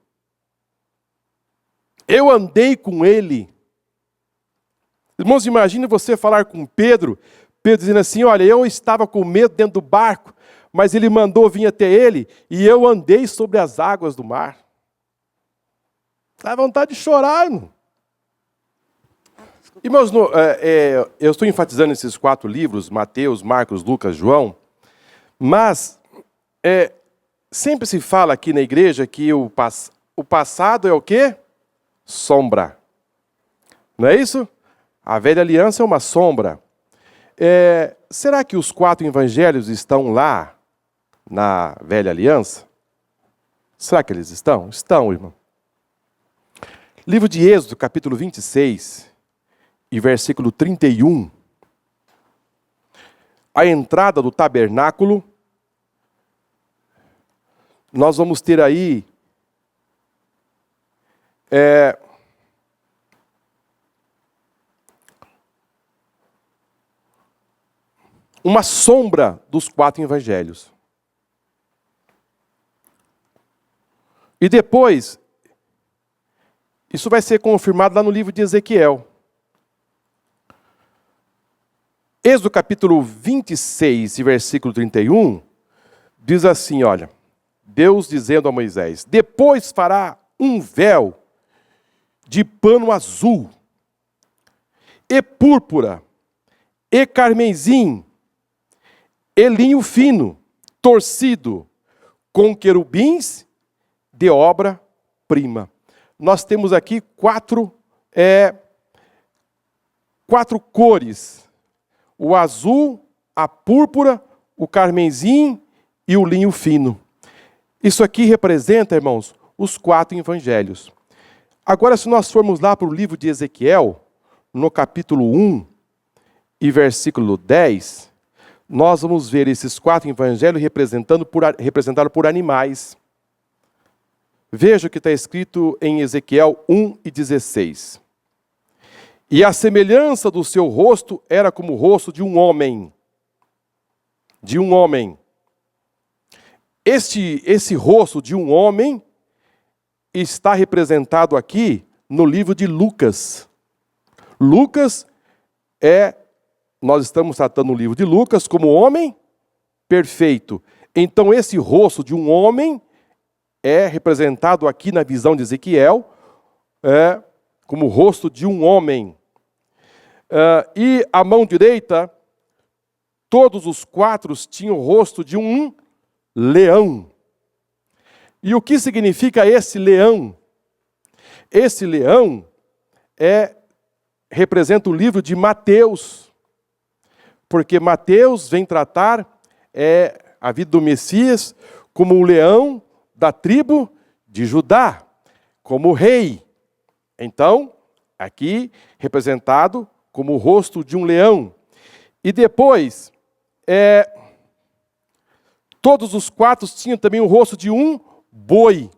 Eu andei com ele. Irmãos, imagine você falar com Pedro dizendo assim, olha, eu estava com medo dentro do barco, mas ele mandou vir até ele, e eu andei sobre as águas do mar. Dá vontade de chorar, irmão. Irmãos, eu estou enfatizando esses 4 livros, Mateus, Marcos, Lucas, João, mas sempre se fala aqui na igreja que o passado é o quê? Sombra. Não é isso? A velha aliança é uma sombra. Será que os 4 evangelhos estão lá na velha aliança? Será que eles estão? Estão, irmão. Livro de Êxodo, capítulo 26, e versículo 31. A entrada do tabernáculo, nós vamos ter aí uma sombra dos 4 evangelhos. E depois, isso vai ser confirmado lá no livro de Ezequiel. Êxodo capítulo 26, versículo 31, diz assim, olha, Deus dizendo a Moisés, depois fará um véu de pano azul, e púrpura, e carmesim, e linho fino, torcido, com querubins de obra-prima. Nós temos aqui 4 cores. O azul, a púrpura, o carmesim e o linho fino. Isso aqui representa, irmãos, os 4 evangelhos. Agora, se nós formos lá para o livro de Ezequiel, no capítulo 1 e versículo 10, nós vamos ver esses 4 evangelhos representados por animais. Veja o que está escrito em Ezequiel 1 e 16. E a semelhança do seu rosto era como o rosto de um homem. De um homem. Esse rosto de um homem está representado aqui no livro de Lucas. Lucas nós estamos tratando o livro de Lucas como homem perfeito. Então esse rosto de um homem é representado aqui na visão de Ezequiel como o rosto de um homem. E a mão direita, todos os 4 tinham o rosto de um leão. E o que significa esse leão? Esse leão representa o livro de Mateus, porque Mateus vem tratar a vida do Messias como o leão da tribo de Judá, como rei. Então, aqui representado como o rosto de um leão. E depois, todos os 4 tinham também o rosto de um boi.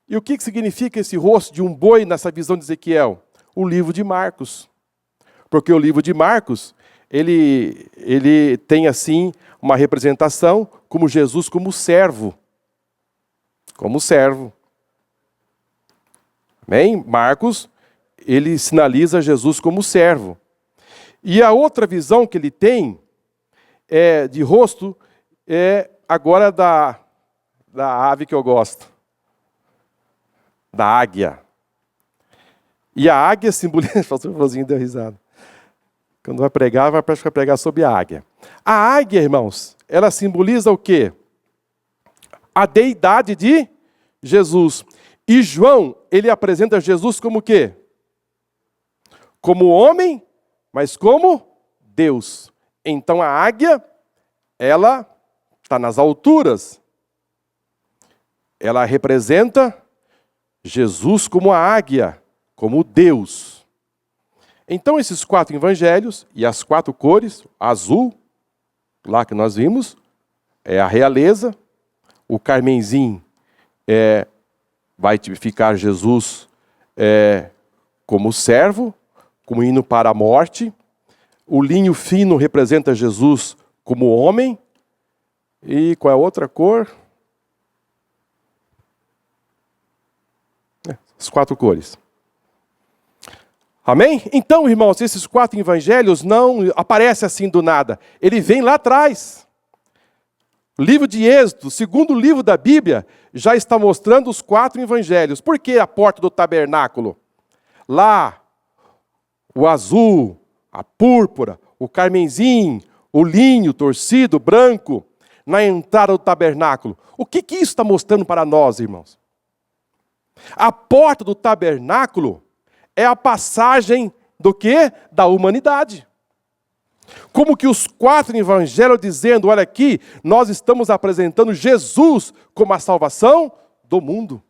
E o que significa esse rosto de um boi nessa visão de Ezequiel? O livro de Marcos. Porque o livro de Marcos, ele tem assim uma representação como Jesus como servo. Como servo. Amém? Marcos, ele sinaliza Jesus como servo. E a outra visão que ele tem de rosto agora da ave que eu gosto. Da águia. E a águia simboliza... O pastor Rosinho deu risada. Quando vai pregar sobre a águia. A águia, irmãos, ela simboliza o quê? A deidade de Jesus. E João, ele apresenta Jesus como o quê? Como homem, mas como Deus. Então a águia, ela está nas alturas. Ela representa Jesus como a águia, como Deus. Então esses 4 evangelhos e as 4 cores, azul, lá que nós vimos, é a realeza, o carmesim vai tipificar Jesus como servo, como indo para a morte, o linho fino representa Jesus como homem, e qual é a outra cor? As 4 cores. Amém? Então, irmãos, esses 4 evangelhos não aparecem assim do nada. Ele vem lá atrás. O livro de Êxodo, segundo livro da Bíblia, já está mostrando os 4 evangelhos. Por que a porta do tabernáculo? Lá, o azul, a púrpura, o carmesim, o linho torcido, branco, na entrada do tabernáculo. O que isso está mostrando para nós, irmãos? A porta do tabernáculo é a passagem do quê? Da humanidade. Como que os 4 evangelhos dizendo, olha aqui, nós estamos apresentando Jesus como a salvação do mundo.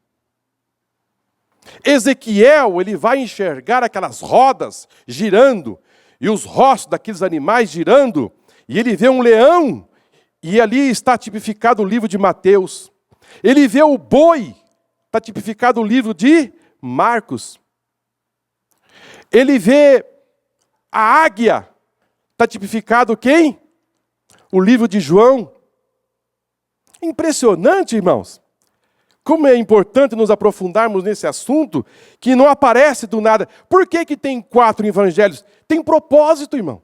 Ezequiel, ele vai enxergar aquelas rodas girando, e os rostos daqueles animais girando, e ele vê um leão, e ali está tipificado o livro de Mateus. Ele vê o boi, está tipificado o livro de Marcos. Ele vê a águia, está tipificado quem? O livro de João. Impressionante, irmãos. Como é importante nos aprofundarmos nesse assunto, que não aparece do nada. Por que tem 4 evangelhos? Tem propósito, irmão.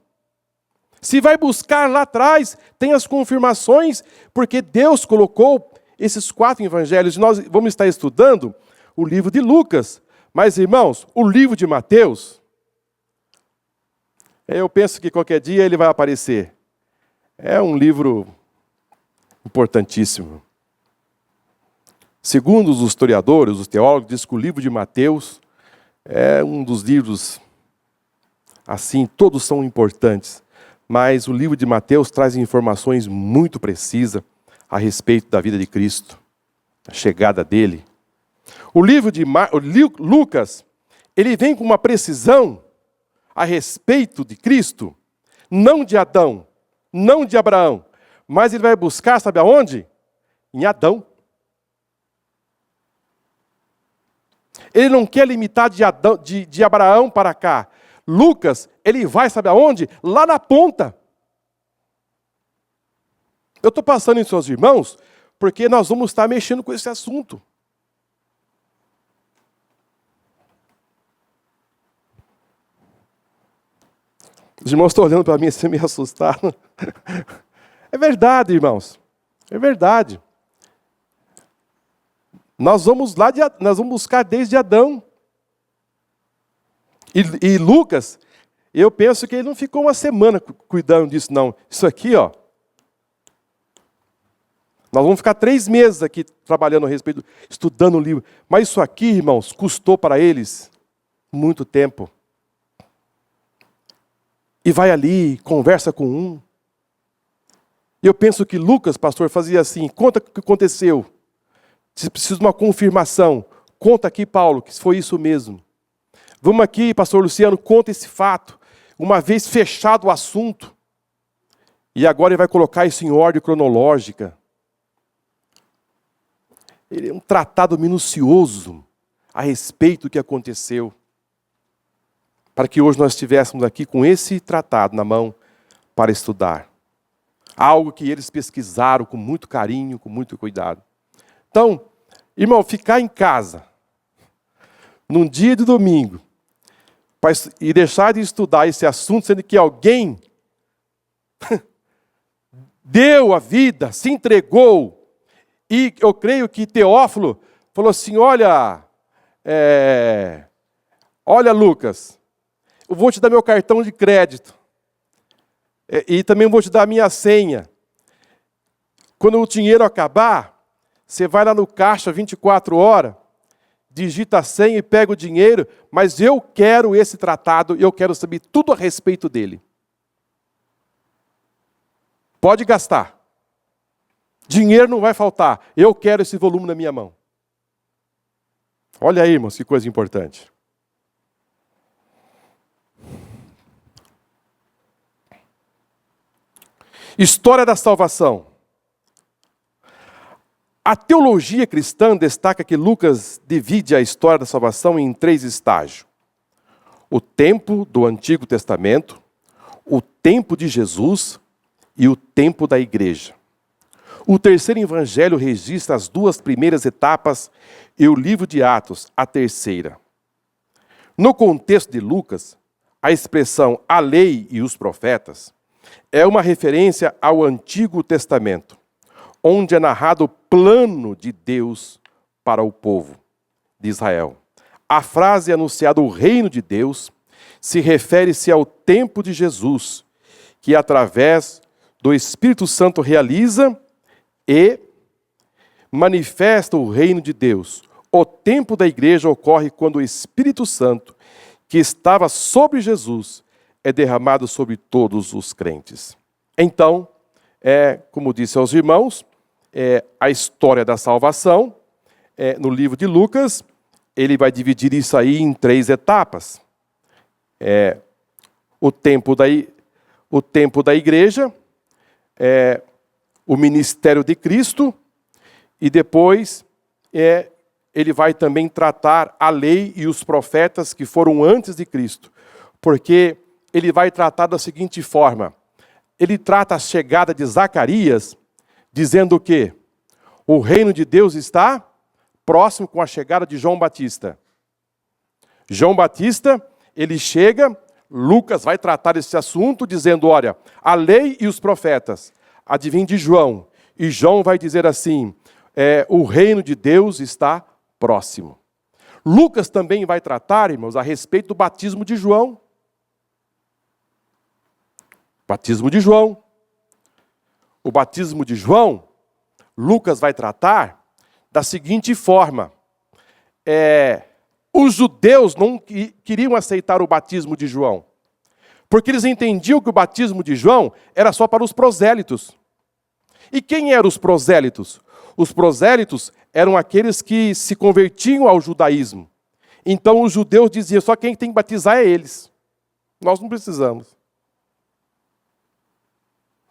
Se vai buscar lá atrás, tem as confirmações, porque Deus colocou esses 4 evangelhos. Nós vamos estar estudando o livro de Lucas. Mas, irmãos, o livro de Mateus, eu penso que qualquer dia ele vai aparecer. É um livro importantíssimo. Segundo os historiadores, os teólogos, diz que o livro de Mateus é um dos livros, assim, todos são importantes, mas o livro de Mateus traz informações muito precisas a respeito da vida de Cristo, a chegada dele. O livro de Lucas, ele vem com uma precisão a respeito de Cristo, não de Adão, não de Abraão, mas ele vai buscar, sabe aonde? Em Adão. Ele não quer limitar de Abraão para cá. Lucas, ele vai, sabe aonde? Lá na ponta. Eu estou passando em seus irmãos, porque nós vamos estar mexendo com esse assunto. Os irmãos estão olhando para mim assim, me assustaram. É verdade, irmãos. É verdade. Nós vamos buscar desde Adão. E Lucas, eu penso que ele não ficou uma semana cuidando disso, não. Isso aqui, ó. Nós vamos ficar 3 meses aqui trabalhando a respeito, estudando o livro. Mas isso aqui, irmãos, custou para eles muito tempo. E vai ali, conversa com um. E eu penso que Lucas, pastor, fazia assim, conta o que aconteceu. Se precisa de uma confirmação, conta aqui, Paulo, que foi isso mesmo. Vamos aqui, pastor Luciano, conta esse fato. Uma vez fechado o assunto. E agora ele vai colocar isso em ordem cronológica. Ele é um tratado minucioso a respeito do que aconteceu. Para que hoje nós estivéssemos aqui com esse tratado na mão para estudar. Algo que eles pesquisaram com muito carinho, com muito cuidado. Então, irmão, ficar em casa, num dia de domingo, e deixar de estudar esse assunto, sendo que alguém deu a vida, se entregou, e eu creio que Teófilo falou assim, olha Lucas, eu vou te dar meu cartão de crédito, e também vou te dar a minha senha. Quando o dinheiro acabar, você vai lá no caixa 24 horas, digita a senha e pega o dinheiro, mas eu quero esse tratado, eu quero saber tudo a respeito dele. Pode gastar. Dinheiro não vai faltar. Eu quero esse volume na minha mão. Olha aí, irmãos, que coisa importante. História da salvação. A teologia cristã destaca que Lucas divide a história da salvação em 3 estágios. O tempo do Antigo Testamento, o tempo de Jesus e o tempo da igreja. O terceiro evangelho registra as 2 primeiras etapas e o livro de Atos, a terceira. No contexto de Lucas, a expressão a lei e os profetas é uma referência ao Antigo Testamento, onde é narrado o plano de Deus para o povo de Israel. A frase anunciada o reino de Deus se refere-se ao tempo de Jesus, que através do Espírito Santo realiza e manifesta o reino de Deus. O tempo da igreja ocorre quando o Espírito Santo, que estava sobre Jesus, é derramado sobre todos os crentes. Então, como disse aos irmãos, a história da salvação, no livro de Lucas, ele vai dividir isso aí em 3 etapas. O tempo da igreja, o ministério de Cristo, e depois ele vai também tratar a lei e os profetas que foram antes de Cristo. Porque ele vai tratar da seguinte forma: ele trata a chegada de Zacarias, dizendo o quê? O reino de Deus está próximo com a chegada de João Batista. João Batista, ele chega, Lucas vai tratar esse assunto, dizendo, olha, a lei e os profetas, advém de João. E João vai dizer assim, o reino de Deus está próximo. Lucas também vai tratar, irmãos, a respeito do batismo de João. Batismo de João. O batismo de João, Lucas vai tratar da seguinte forma. Os judeus não queriam aceitar o batismo de João, porque eles entendiam que o batismo de João era só para os prosélitos. E quem eram os prosélitos? Os prosélitos eram aqueles que se convertiam ao judaísmo. Então os judeus diziam, só quem tem que batizar é eles. Nós não precisamos.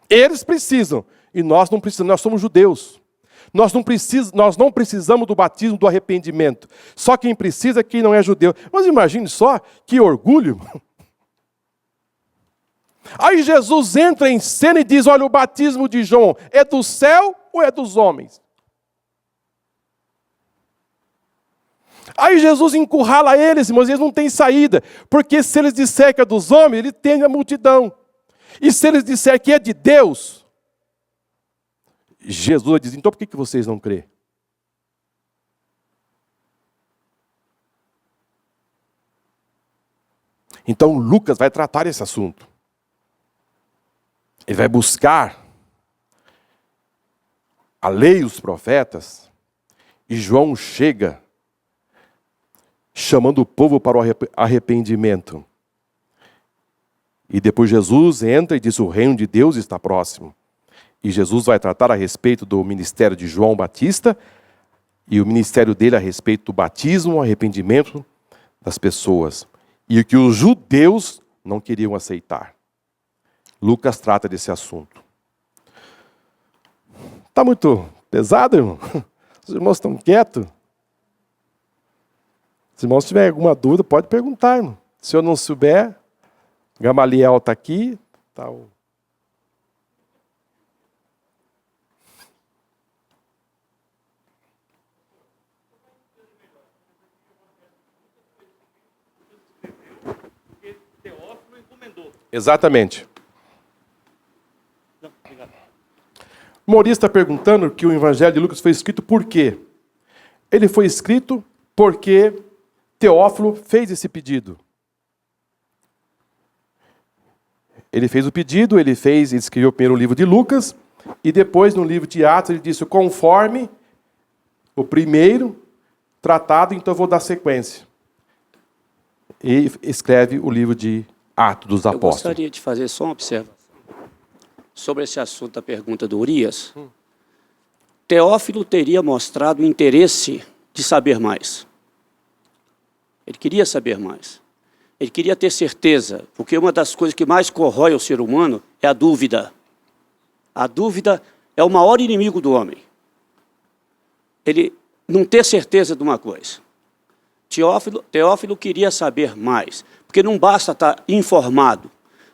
Eles precisam, e nós não precisamos, nós somos judeus. Nós não precisamos do batismo do arrependimento. Só quem precisa é quem não é judeu. Mas imagine só, que orgulho. Aí Jesus entra em cena e diz, olha, o batismo de João é do céu ou é dos homens? Aí Jesus encurrala eles, irmãos, eles não têm saída. Porque se eles disserem que é dos homens, ele tem a multidão. E se eles disserem que é de Deus, Jesus diz, então por que vocês não crêem? Então Lucas vai tratar esse assunto. Ele vai buscar a lei e os profetas, e João chega chamando o povo para o arrependimento. E depois Jesus entra e diz, o reino de Deus está próximo. E Jesus vai tratar a respeito do ministério de João Batista, e o ministério dele a respeito do batismo, o arrependimento das pessoas. E o que os judeus não queriam aceitar. Lucas trata desse assunto. Está muito pesado, irmão? Os irmãos estão quietos? Se os irmãos tiverem alguma dúvida, pode perguntar, irmão. Se eu não souber, Gamaliel está aqui. Tá o... Teófilo encomendou. Exatamente. O Maurício está perguntando que o Evangelho de Lucas foi escrito por quê? Ele foi escrito porque Teófilo fez esse pedido. Ele fez o pedido, ele escreveu primeiro o livro de Lucas, e depois no livro de Atos ele disse, conforme o primeiro tratado, então eu vou dar sequência. E escreve o livro de Atos dos Apóstolos. Eu gostaria de fazer só uma observação sobre esse assunto da pergunta do Urias. Teófilo teria mostrado interesse de saber mais. Ele queria saber mais. Ele queria ter certeza, porque uma das coisas que mais corrói o ser humano é a dúvida. A dúvida é o maior inimigo do homem. Ele não ter certeza de uma coisa. Teófilo queria saber mais, porque não basta estar informado,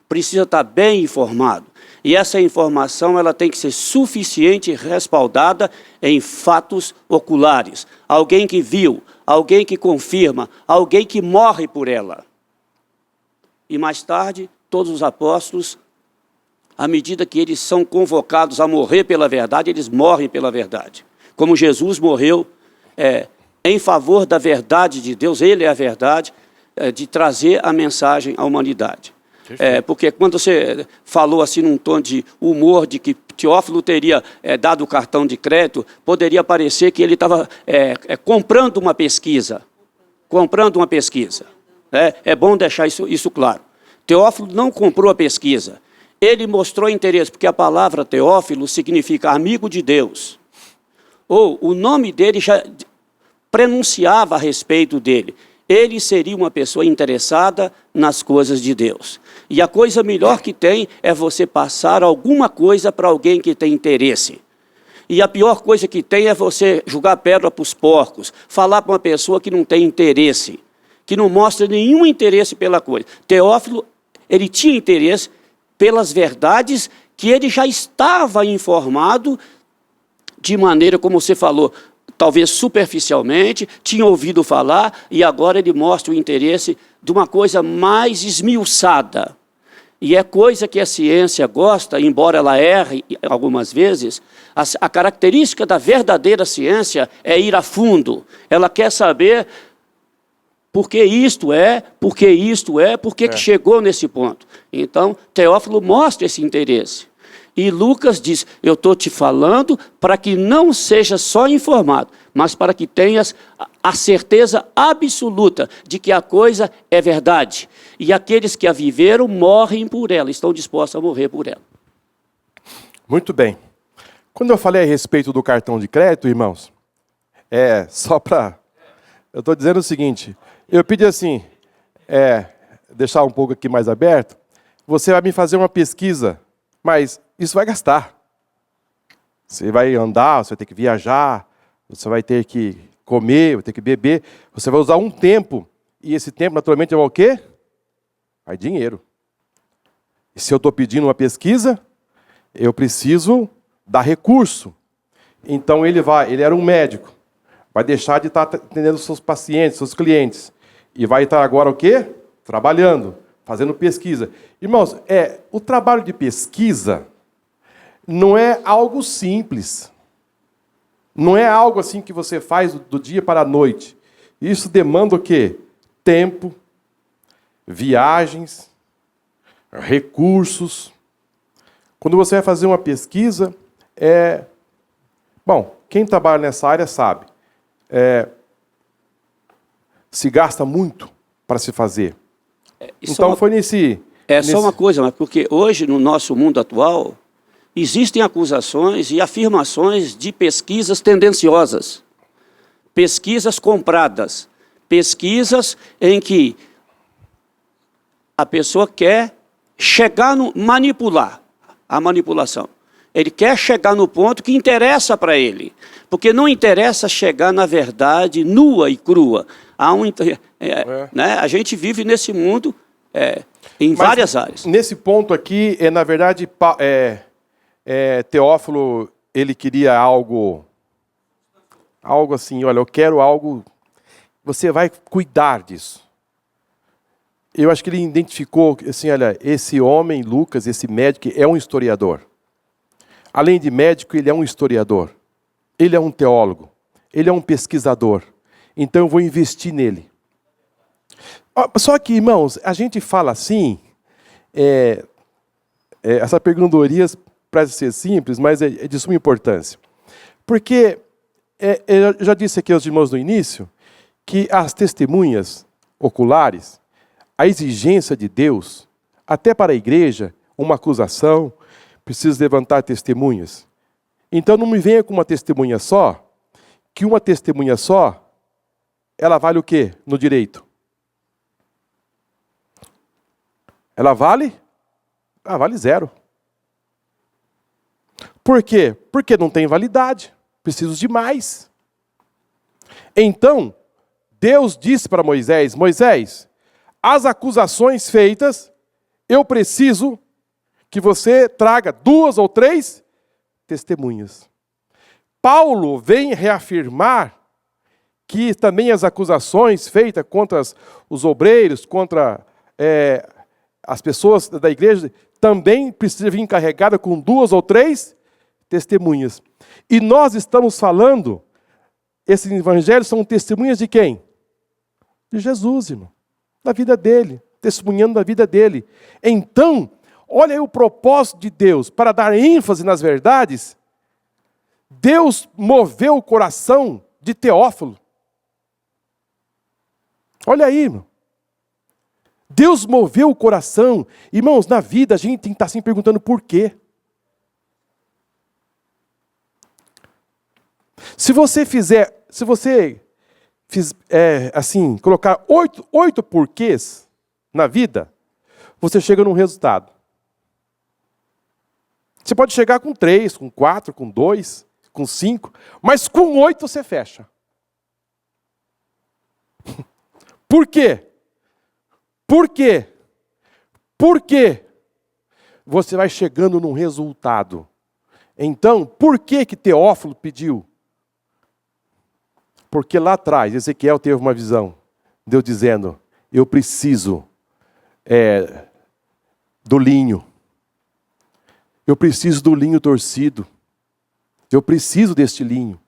precisa estar bem informado. E essa informação ela tem que ser suficiente e respaldada em fatos oculares. Alguém que viu, alguém que confirma, alguém que morre por ela. E mais tarde, todos os apóstolos à medida que eles são convocados a morrer pela verdade, eles morrem pela verdade. Como Jesus morreu em favor da verdade de Deus, ele é a verdade, de trazer a mensagem à humanidade. Porque quando você falou assim num tom de humor, de que Teófilo teria dado o cartão de crédito, poderia parecer que ele estava comprando uma pesquisa. Comprando uma pesquisa. É bom deixar isso claro. Teófilo não comprou a pesquisa. Ele mostrou interesse, porque a palavra Teófilo significa amigo de Deus. Ou o nome dele já pronunciava a respeito dele. Ele seria uma pessoa interessada nas coisas de Deus. E a coisa melhor que tem é você passar alguma coisa para alguém que tem interesse. E a pior coisa que tem é você jogar pedra para os porcos, falar para uma pessoa que não tem interesse, que não mostra nenhum interesse pela coisa. Teófilo, ele tinha interesse pelas verdades que ele já estava informado de maneira, como você falou, talvez superficialmente, tinha ouvido falar, e agora ele mostra o interesse de uma coisa mais esmiuçada. E é coisa que a ciência gosta, embora ela erre algumas vezes, a característica da verdadeira ciência é ir a fundo. Ela quer saber por que isto por que chegou nesse ponto. Então, Teófilo mostra esse interesse. E Lucas diz, eu estou te falando para que não seja só informado, mas para que tenhas a certeza absoluta de que a coisa é verdade. E aqueles que a viveram morrem por ela, estão dispostos a morrer por ela. Muito bem. Quando eu falei a respeito do cartão de crédito, irmãos, só para... Eu estou dizendo o seguinte, eu pedi assim, deixar um pouco aqui mais aberto, você vai me fazer uma pesquisa, mas isso vai gastar. Você vai andar, você vai ter que viajar, você vai ter que comer, vai ter que beber, você vai usar um tempo, e esse tempo naturalmente vai o quê? Vai dinheiro. E se eu estou pedindo uma pesquisa, eu preciso dar recurso. Então ele era um médico, vai deixar de estar atendendo seus pacientes, seus clientes, e vai estar agora o quê? Trabalhando, fazendo pesquisa. Irmãos, o trabalho de pesquisa não é algo simples. Não é algo assim que você faz do dia para a noite. Isso demanda o quê? Tempo, viagens, recursos. Quando você vai fazer uma pesquisa, bom, quem trabalha nessa área sabe, se gasta muito para se fazer. Então foi nesse... Só uma coisa, mas porque hoje, no nosso mundo atual, existem acusações e afirmações de pesquisas tendenciosas, pesquisas compradas, pesquisas em que a pessoa quer chegar no manipular, a manipulação. Ele quer chegar no ponto que interessa para ele, porque não interessa chegar na verdade nua e crua. Né? A gente vive nesse mundo em várias áreas. Nesse ponto aqui, na verdade, Teófilo, ele queria algo assim, olha, eu quero algo, você vai cuidar disso. Eu acho que ele identificou, assim, olha, esse homem, Lucas, esse médico, é um historiador. Além de médico, ele é um historiador. Ele é um teólogo. Ele é um pesquisador. Então eu vou investir nele. Só que, irmãos, a gente fala assim, essa pergunta do Urias parece ser simples, mas é de suma importância. Porque, eu já disse aqui aos irmãos no início, que as testemunhas oculares, a exigência de Deus, até para a igreja, uma acusação, precisa levantar testemunhas. Então não me venha com uma testemunha só, que uma testemunha só, ela vale o quê no direito? Ela vale? Ela vale zero. Por quê? Porque não tem validade. Preciso de mais. Então, Deus disse para Moisés, Moisés, as acusações feitas, eu preciso que você traga 2 ou 3 testemunhas. Paulo vem reafirmar que também as acusações feitas contra os obreiros, contra as pessoas da igreja também precisam vir carregadas com 2 ou 3 testemunhas. E nós estamos falando, esses evangelhos são testemunhas de quem? De Jesus, irmão. Da vida dele, testemunhando da vida dele. Então, olha aí o propósito de Deus, para dar ênfase nas verdades. Deus moveu o coração de Teófilo. Olha aí, irmão. Deus moveu o coração. Irmãos, na vida a gente tem que estar sempre perguntando por quê. Se você colocar 8 porquês na vida, você chega num resultado. Você pode chegar com 3, com 4, com 2, com 5, mas com 8 você fecha. Por quê? Por quê? Por quê? Você vai chegando num resultado. Então, por que Teófilo pediu? Porque lá atrás, Ezequiel teve uma visão. Deus dizendo, eu preciso do linho. Eu preciso do linho torcido. Eu preciso deste linho.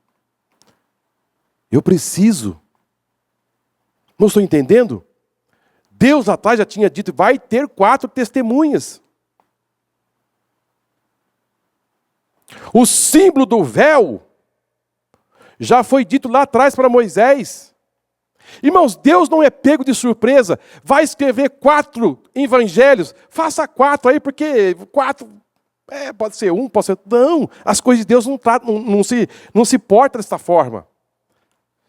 Eu preciso. Não estou entendendo? Deus atrás já tinha dito, vai ter 4 testemunhas. O símbolo do véu já foi dito lá atrás para Moisés. Irmãos, Deus não é pego de surpresa. Vai escrever 4 evangelhos. Faça 4 aí, porque 4... pode ser 1, pode ser... Não, as coisas de Deus não se portam dessa forma.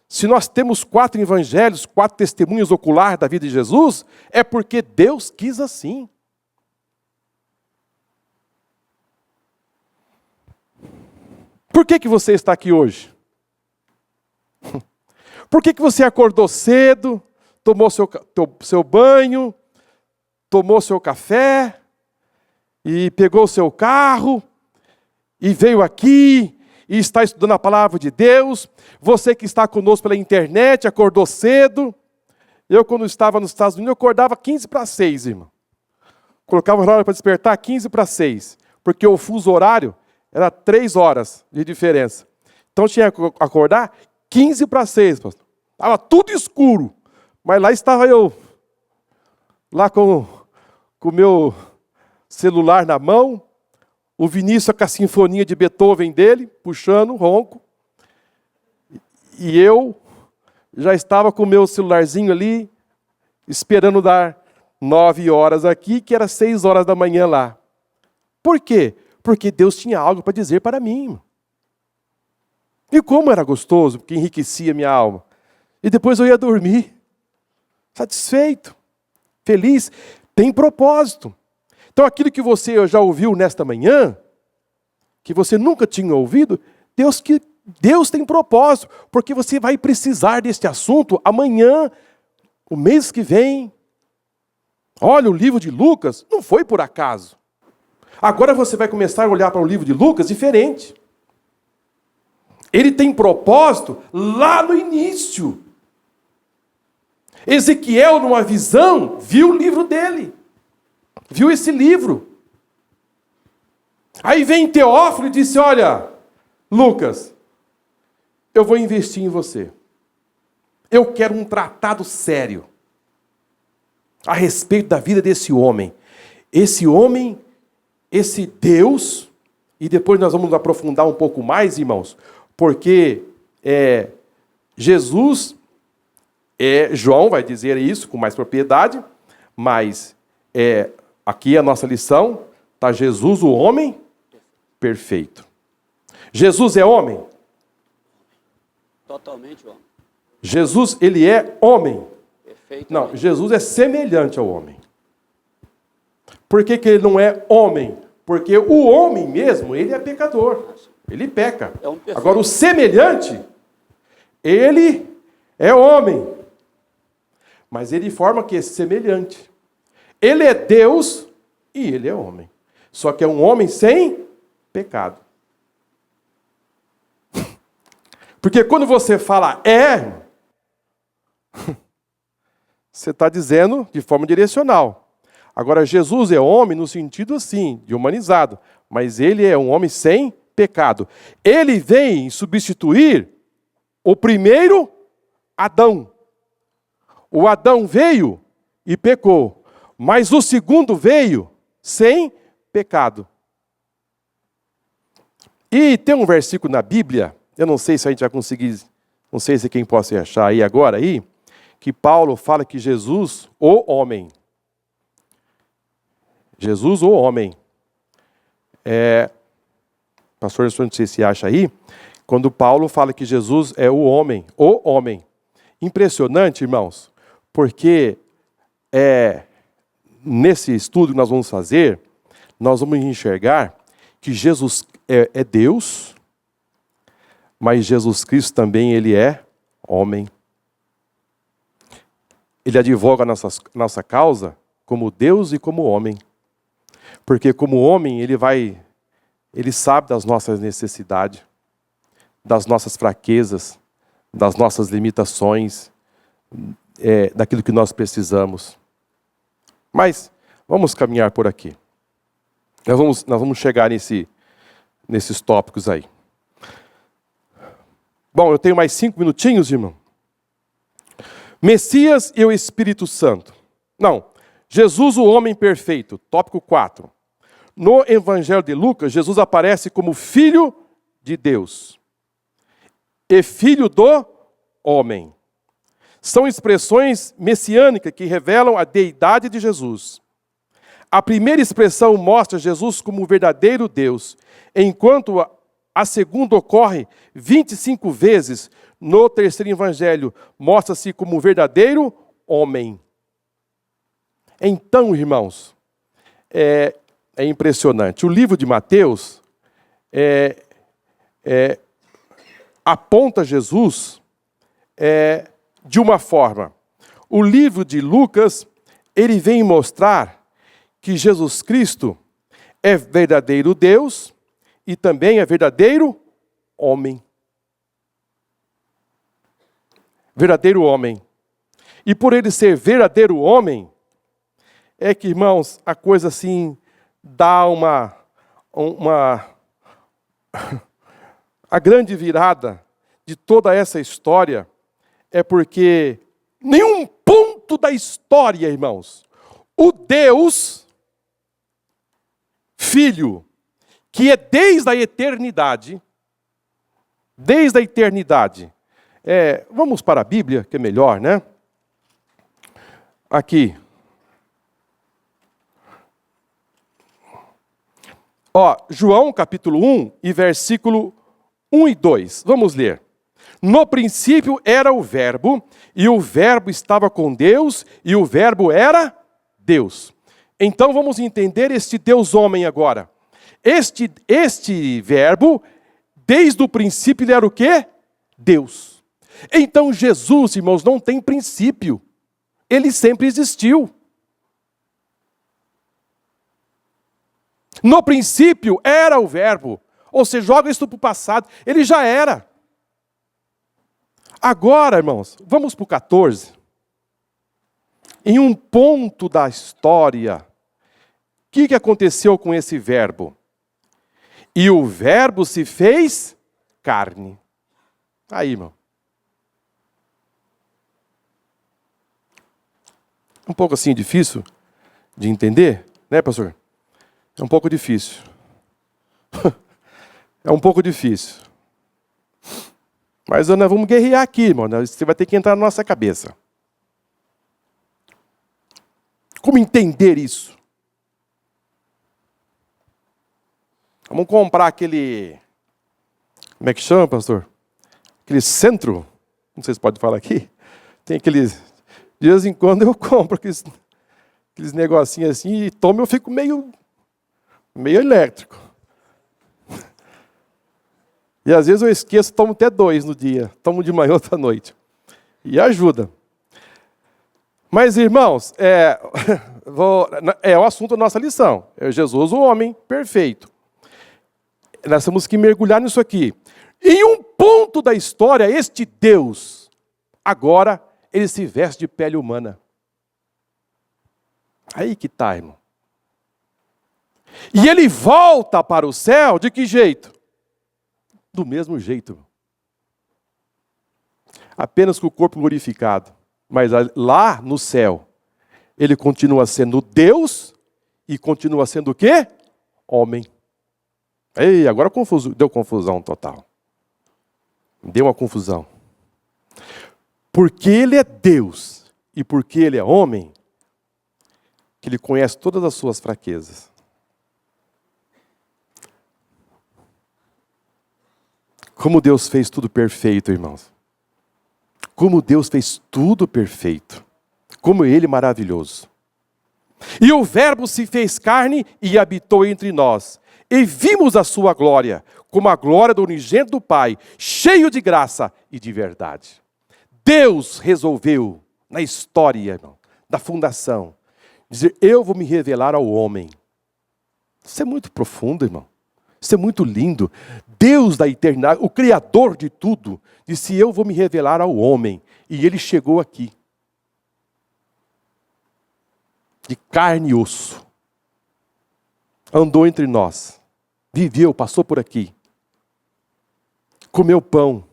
Se nós temos 4 evangelhos, 4 testemunhos oculares da vida de Jesus, é porque Deus quis assim. Por que você está aqui hoje? Por que você acordou cedo, tomou seu banho, tomou seu café, e pegou o seu carro, e veio aqui, e está estudando a palavra de Deus? Você que está conosco pela internet, acordou cedo. Eu, quando estava nos Estados Unidos, eu acordava 15 para 6, irmão. Colocava a hora para despertar 15 para 6, porque o fuso horário era 3 horas de diferença. Então tinha que acordar 15 para 6, pastor. Estava tudo escuro, mas lá estava eu, lá com o meu celular na mão, o Vinícius com a sinfonia de Beethoven dele, puxando, ronco. E eu já estava com o meu celularzinho ali, esperando dar 9 horas aqui, que era 6 horas da manhã lá. Por quê? Porque Deus tinha algo para dizer para mim. E como era gostoso, porque enriquecia minha alma. E depois eu ia dormir, satisfeito, feliz, tem propósito. Então aquilo que você já ouviu nesta manhã, que você nunca tinha ouvido, Deus tem propósito, porque você vai precisar deste assunto amanhã, o mês que vem. Olha, o livro de Lucas não foi por acaso. Agora você vai começar a olhar para o livro de Lucas diferente. Ele tem propósito lá no início. Ezequiel, numa visão, viu o livro dele. Viu esse livro. Aí vem Teófilo e disse, olha, Lucas, eu vou investir em você. Eu quero um tratado sério a respeito da vida desse homem. Esse homem, esse Deus, e depois nós vamos aprofundar um pouco mais, irmãos, porque Jesus, João vai dizer isso com mais propriedade, mas aqui a nossa lição, está Jesus, o homem perfeito. Jesus é homem? Totalmente homem. Jesus, ele é homem? Perfeito. Não, Jesus é semelhante ao homem. Por que ele não é homem? Porque o homem mesmo, ele é pecador. Ele peca. Agora, o semelhante, ele é homem. Mas ele forma que é semelhante. Ele é Deus e ele é homem. Só que é um homem sem pecado. Porque quando você fala você está dizendo de forma direcional. Agora, Jesus é homem no sentido assim, de humanizado, mas ele é um homem sem pecado. Ele vem substituir o primeiro Adão. O Adão veio e pecou, mas o segundo veio sem pecado. E tem um versículo na Bíblia, eu não sei se a gente vai conseguir, não sei se quem possa achar aí agora, que Paulo fala que Jesus, o homem, Jesus, o homem, pastor, não sei se acha aí, quando Paulo fala que Jesus é o homem. Impressionante, irmãos, porque nesse estudo que nós vamos fazer, nós vamos enxergar que Jesus é Deus, mas Jesus Cristo também ele é homem. Ele advoga a nossa causa como Deus e como homem. Porque como homem, ele sabe das nossas necessidades, das nossas fraquezas, das nossas limitações, daquilo que nós precisamos. Mas vamos caminhar por aqui. Nós vamos chegar nesses tópicos aí. Bom, eu tenho mais 5 minutinhos, irmão. Messias e o Espírito Santo. Não, Jesus, o homem perfeito. Tópico 4. No Evangelho de Lucas, Jesus aparece como Filho de Deus e Filho do homem. São expressões messiânicas que revelam a deidade de Jesus. A primeira expressão mostra Jesus como o verdadeiro Deus, enquanto a segunda ocorre 25 vezes no terceiro evangelho, mostra-se como o verdadeiro homem. Então, irmãos, é impressionante. O livro de Mateus aponta Jesus de uma forma. O livro de Lucas, ele vem mostrar que Jesus Cristo é verdadeiro Deus e também é verdadeiro homem. Verdadeiro homem. E por ele ser verdadeiro homem, é que, irmãos, a coisa assim dá a grande virada de toda essa história é porque nenhum ponto da história, irmãos, o Deus Filho, que é desde a eternidade, vamos para a Bíblia, que é melhor, né? Aqui. João capítulo 1 e versículo 1 e 2. Vamos ler. No princípio era o Verbo, e o Verbo estava com Deus, e o Verbo era Deus. Então vamos entender este Deus homem agora. Este Verbo, desde o princípio, ele era o quê? Deus. Então Jesus, irmãos, não tem princípio. Ele sempre existiu. No princípio era o Verbo. Ou seja, joga isso para o passado. Ele já era. Agora, irmãos, vamos para o 14. Em um ponto da história, o que aconteceu com esse Verbo? E o Verbo se fez carne. Aí, irmão. Um pouco assim difícil de entender, né, pastor? É um pouco difícil. É um pouco difícil. Mas nós vamos guerrear aqui, irmão. Você vai ter que entrar na nossa cabeça. Como entender isso? Vamos comprar aquele... Como é que chama, pastor? Aquele centro. Não sei se pode falar aqui. Tem aqueles... De vez em quando eu compro aqueles negocinhos assim e tomo, eu fico meio elétrico. E às vezes eu esqueço, tomo até 2 no dia. Tomo de manhã, outra noite. E ajuda. Mas, irmãos, é o assunto da nossa lição. É Jesus, o homem perfeito. Nós temos que mergulhar nisso aqui. Em um ponto da história, este Deus, agora, ele se veste de pele humana. Aí que está, irmão. E ele volta para o céu de que jeito? Do mesmo jeito, irmão. Apenas com o corpo glorificado. Mas lá no céu, ele continua sendo Deus e continua sendo o quê? Homem. Ei, agora deu confusão total. Deu uma confusão. Porque ele é Deus e porque ele é homem, que ele conhece todas as suas fraquezas. Como Deus fez tudo perfeito, irmãos. Como Deus fez tudo perfeito. Como Ele é maravilhoso. E o Verbo se fez carne e habitou entre nós. E vimos a sua glória, como a glória do unigênito do Pai, cheio de graça e de verdade. Deus resolveu, na história, irmão, da fundação, dizer, eu vou me revelar ao homem. Isso é muito profundo, irmão. Isso é muito lindo. Deus da eternidade, o Criador de tudo, disse, eu vou me revelar ao homem. E ele chegou aqui. De carne e osso. Andou entre nós. Viveu, passou por aqui. Comeu pão.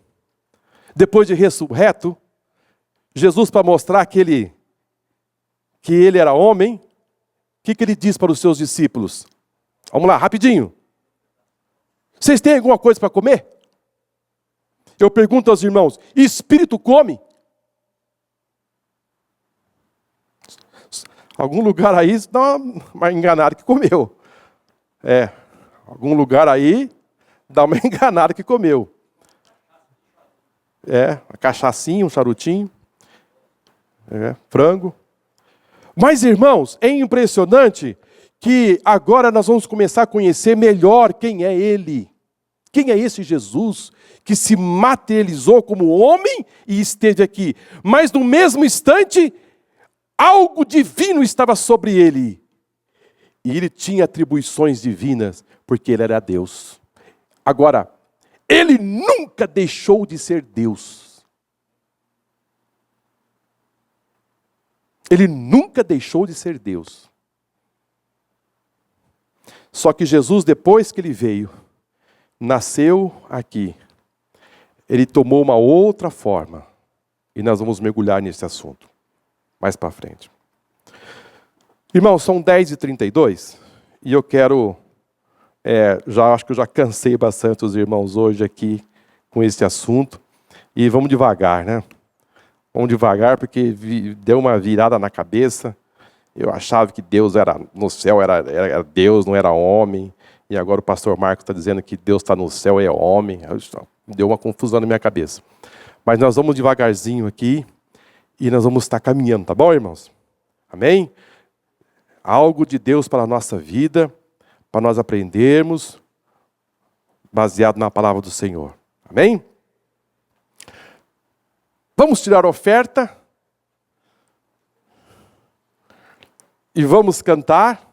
Depois de ressurreto, Jesus, para mostrar que ele era homem, o que ele diz para os seus discípulos? Vamos lá, rapidinho. Vocês têm alguma coisa para comer? Eu pergunto aos irmãos, espírito come? Algum lugar aí dá uma enganada que comeu. Algum lugar aí dá uma enganada que comeu. Uma cachaçinha, um charutinho. Frango. Mas, irmãos, é impressionante que agora nós vamos começar a conhecer melhor quem é Ele. Quem é esse Jesus que se materializou como homem e esteve aqui? Mas no mesmo instante, algo divino estava sobre ele. E ele tinha atribuições divinas, porque ele era Deus. Agora, ele nunca deixou de ser Deus. Ele nunca deixou de ser Deus. Só que Jesus, depois que ele veio, nasceu aqui, ele tomou uma outra forma. E nós vamos mergulhar nesse assunto mais para frente. Irmãos, são 10h32 e eu quero, acho que eu já cansei bastante os irmãos hoje aqui com esse assunto. E vamos devagar, né? Vamos devagar porque deu uma virada na cabeça. Eu achava que Deus era no céu, era Deus, não era homem. E agora o pastor Marcos está dizendo que Deus está no céu e é homem. Deu uma confusão na minha cabeça. Mas nós vamos devagarzinho aqui e nós vamos estar caminhando, tá bom, irmãos? Amém? Algo de Deus para a nossa vida, para nós aprendermos, baseado na palavra do Senhor. Amém? Vamos tirar a oferta e vamos cantar.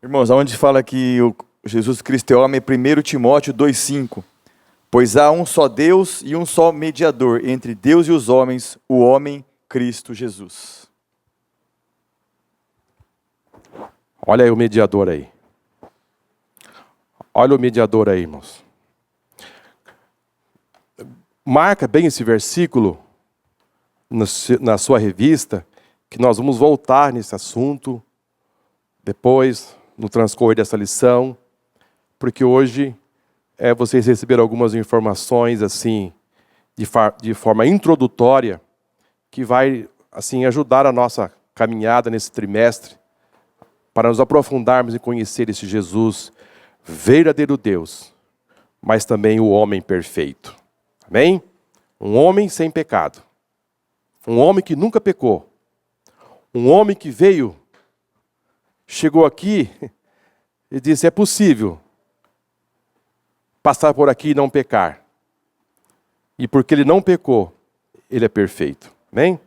Irmãos, aonde fala que o Jesus Cristo é homem, é 1 Timóteo 2,5. Pois há um só Deus e um só mediador entre Deus e os homens, o homem Cristo Jesus. Olha aí o mediador aí. Olha o mediador aí, irmãos. Marca bem esse versículo na sua revista, que nós vamos voltar nesse assunto depois, no transcorrer dessa lição, porque hoje vocês receberam algumas informações assim de forma introdutória que vai assim ajudar a nossa caminhada nesse trimestre para nos aprofundarmos em conhecer esse Jesus verdadeiro Deus, mas também o homem perfeito. Amém? Um homem sem pecado. Um homem que nunca pecou. Um homem que chegou aqui e disse, é possível passar por aqui e não pecar. E porque ele não pecou, ele é perfeito. Amém?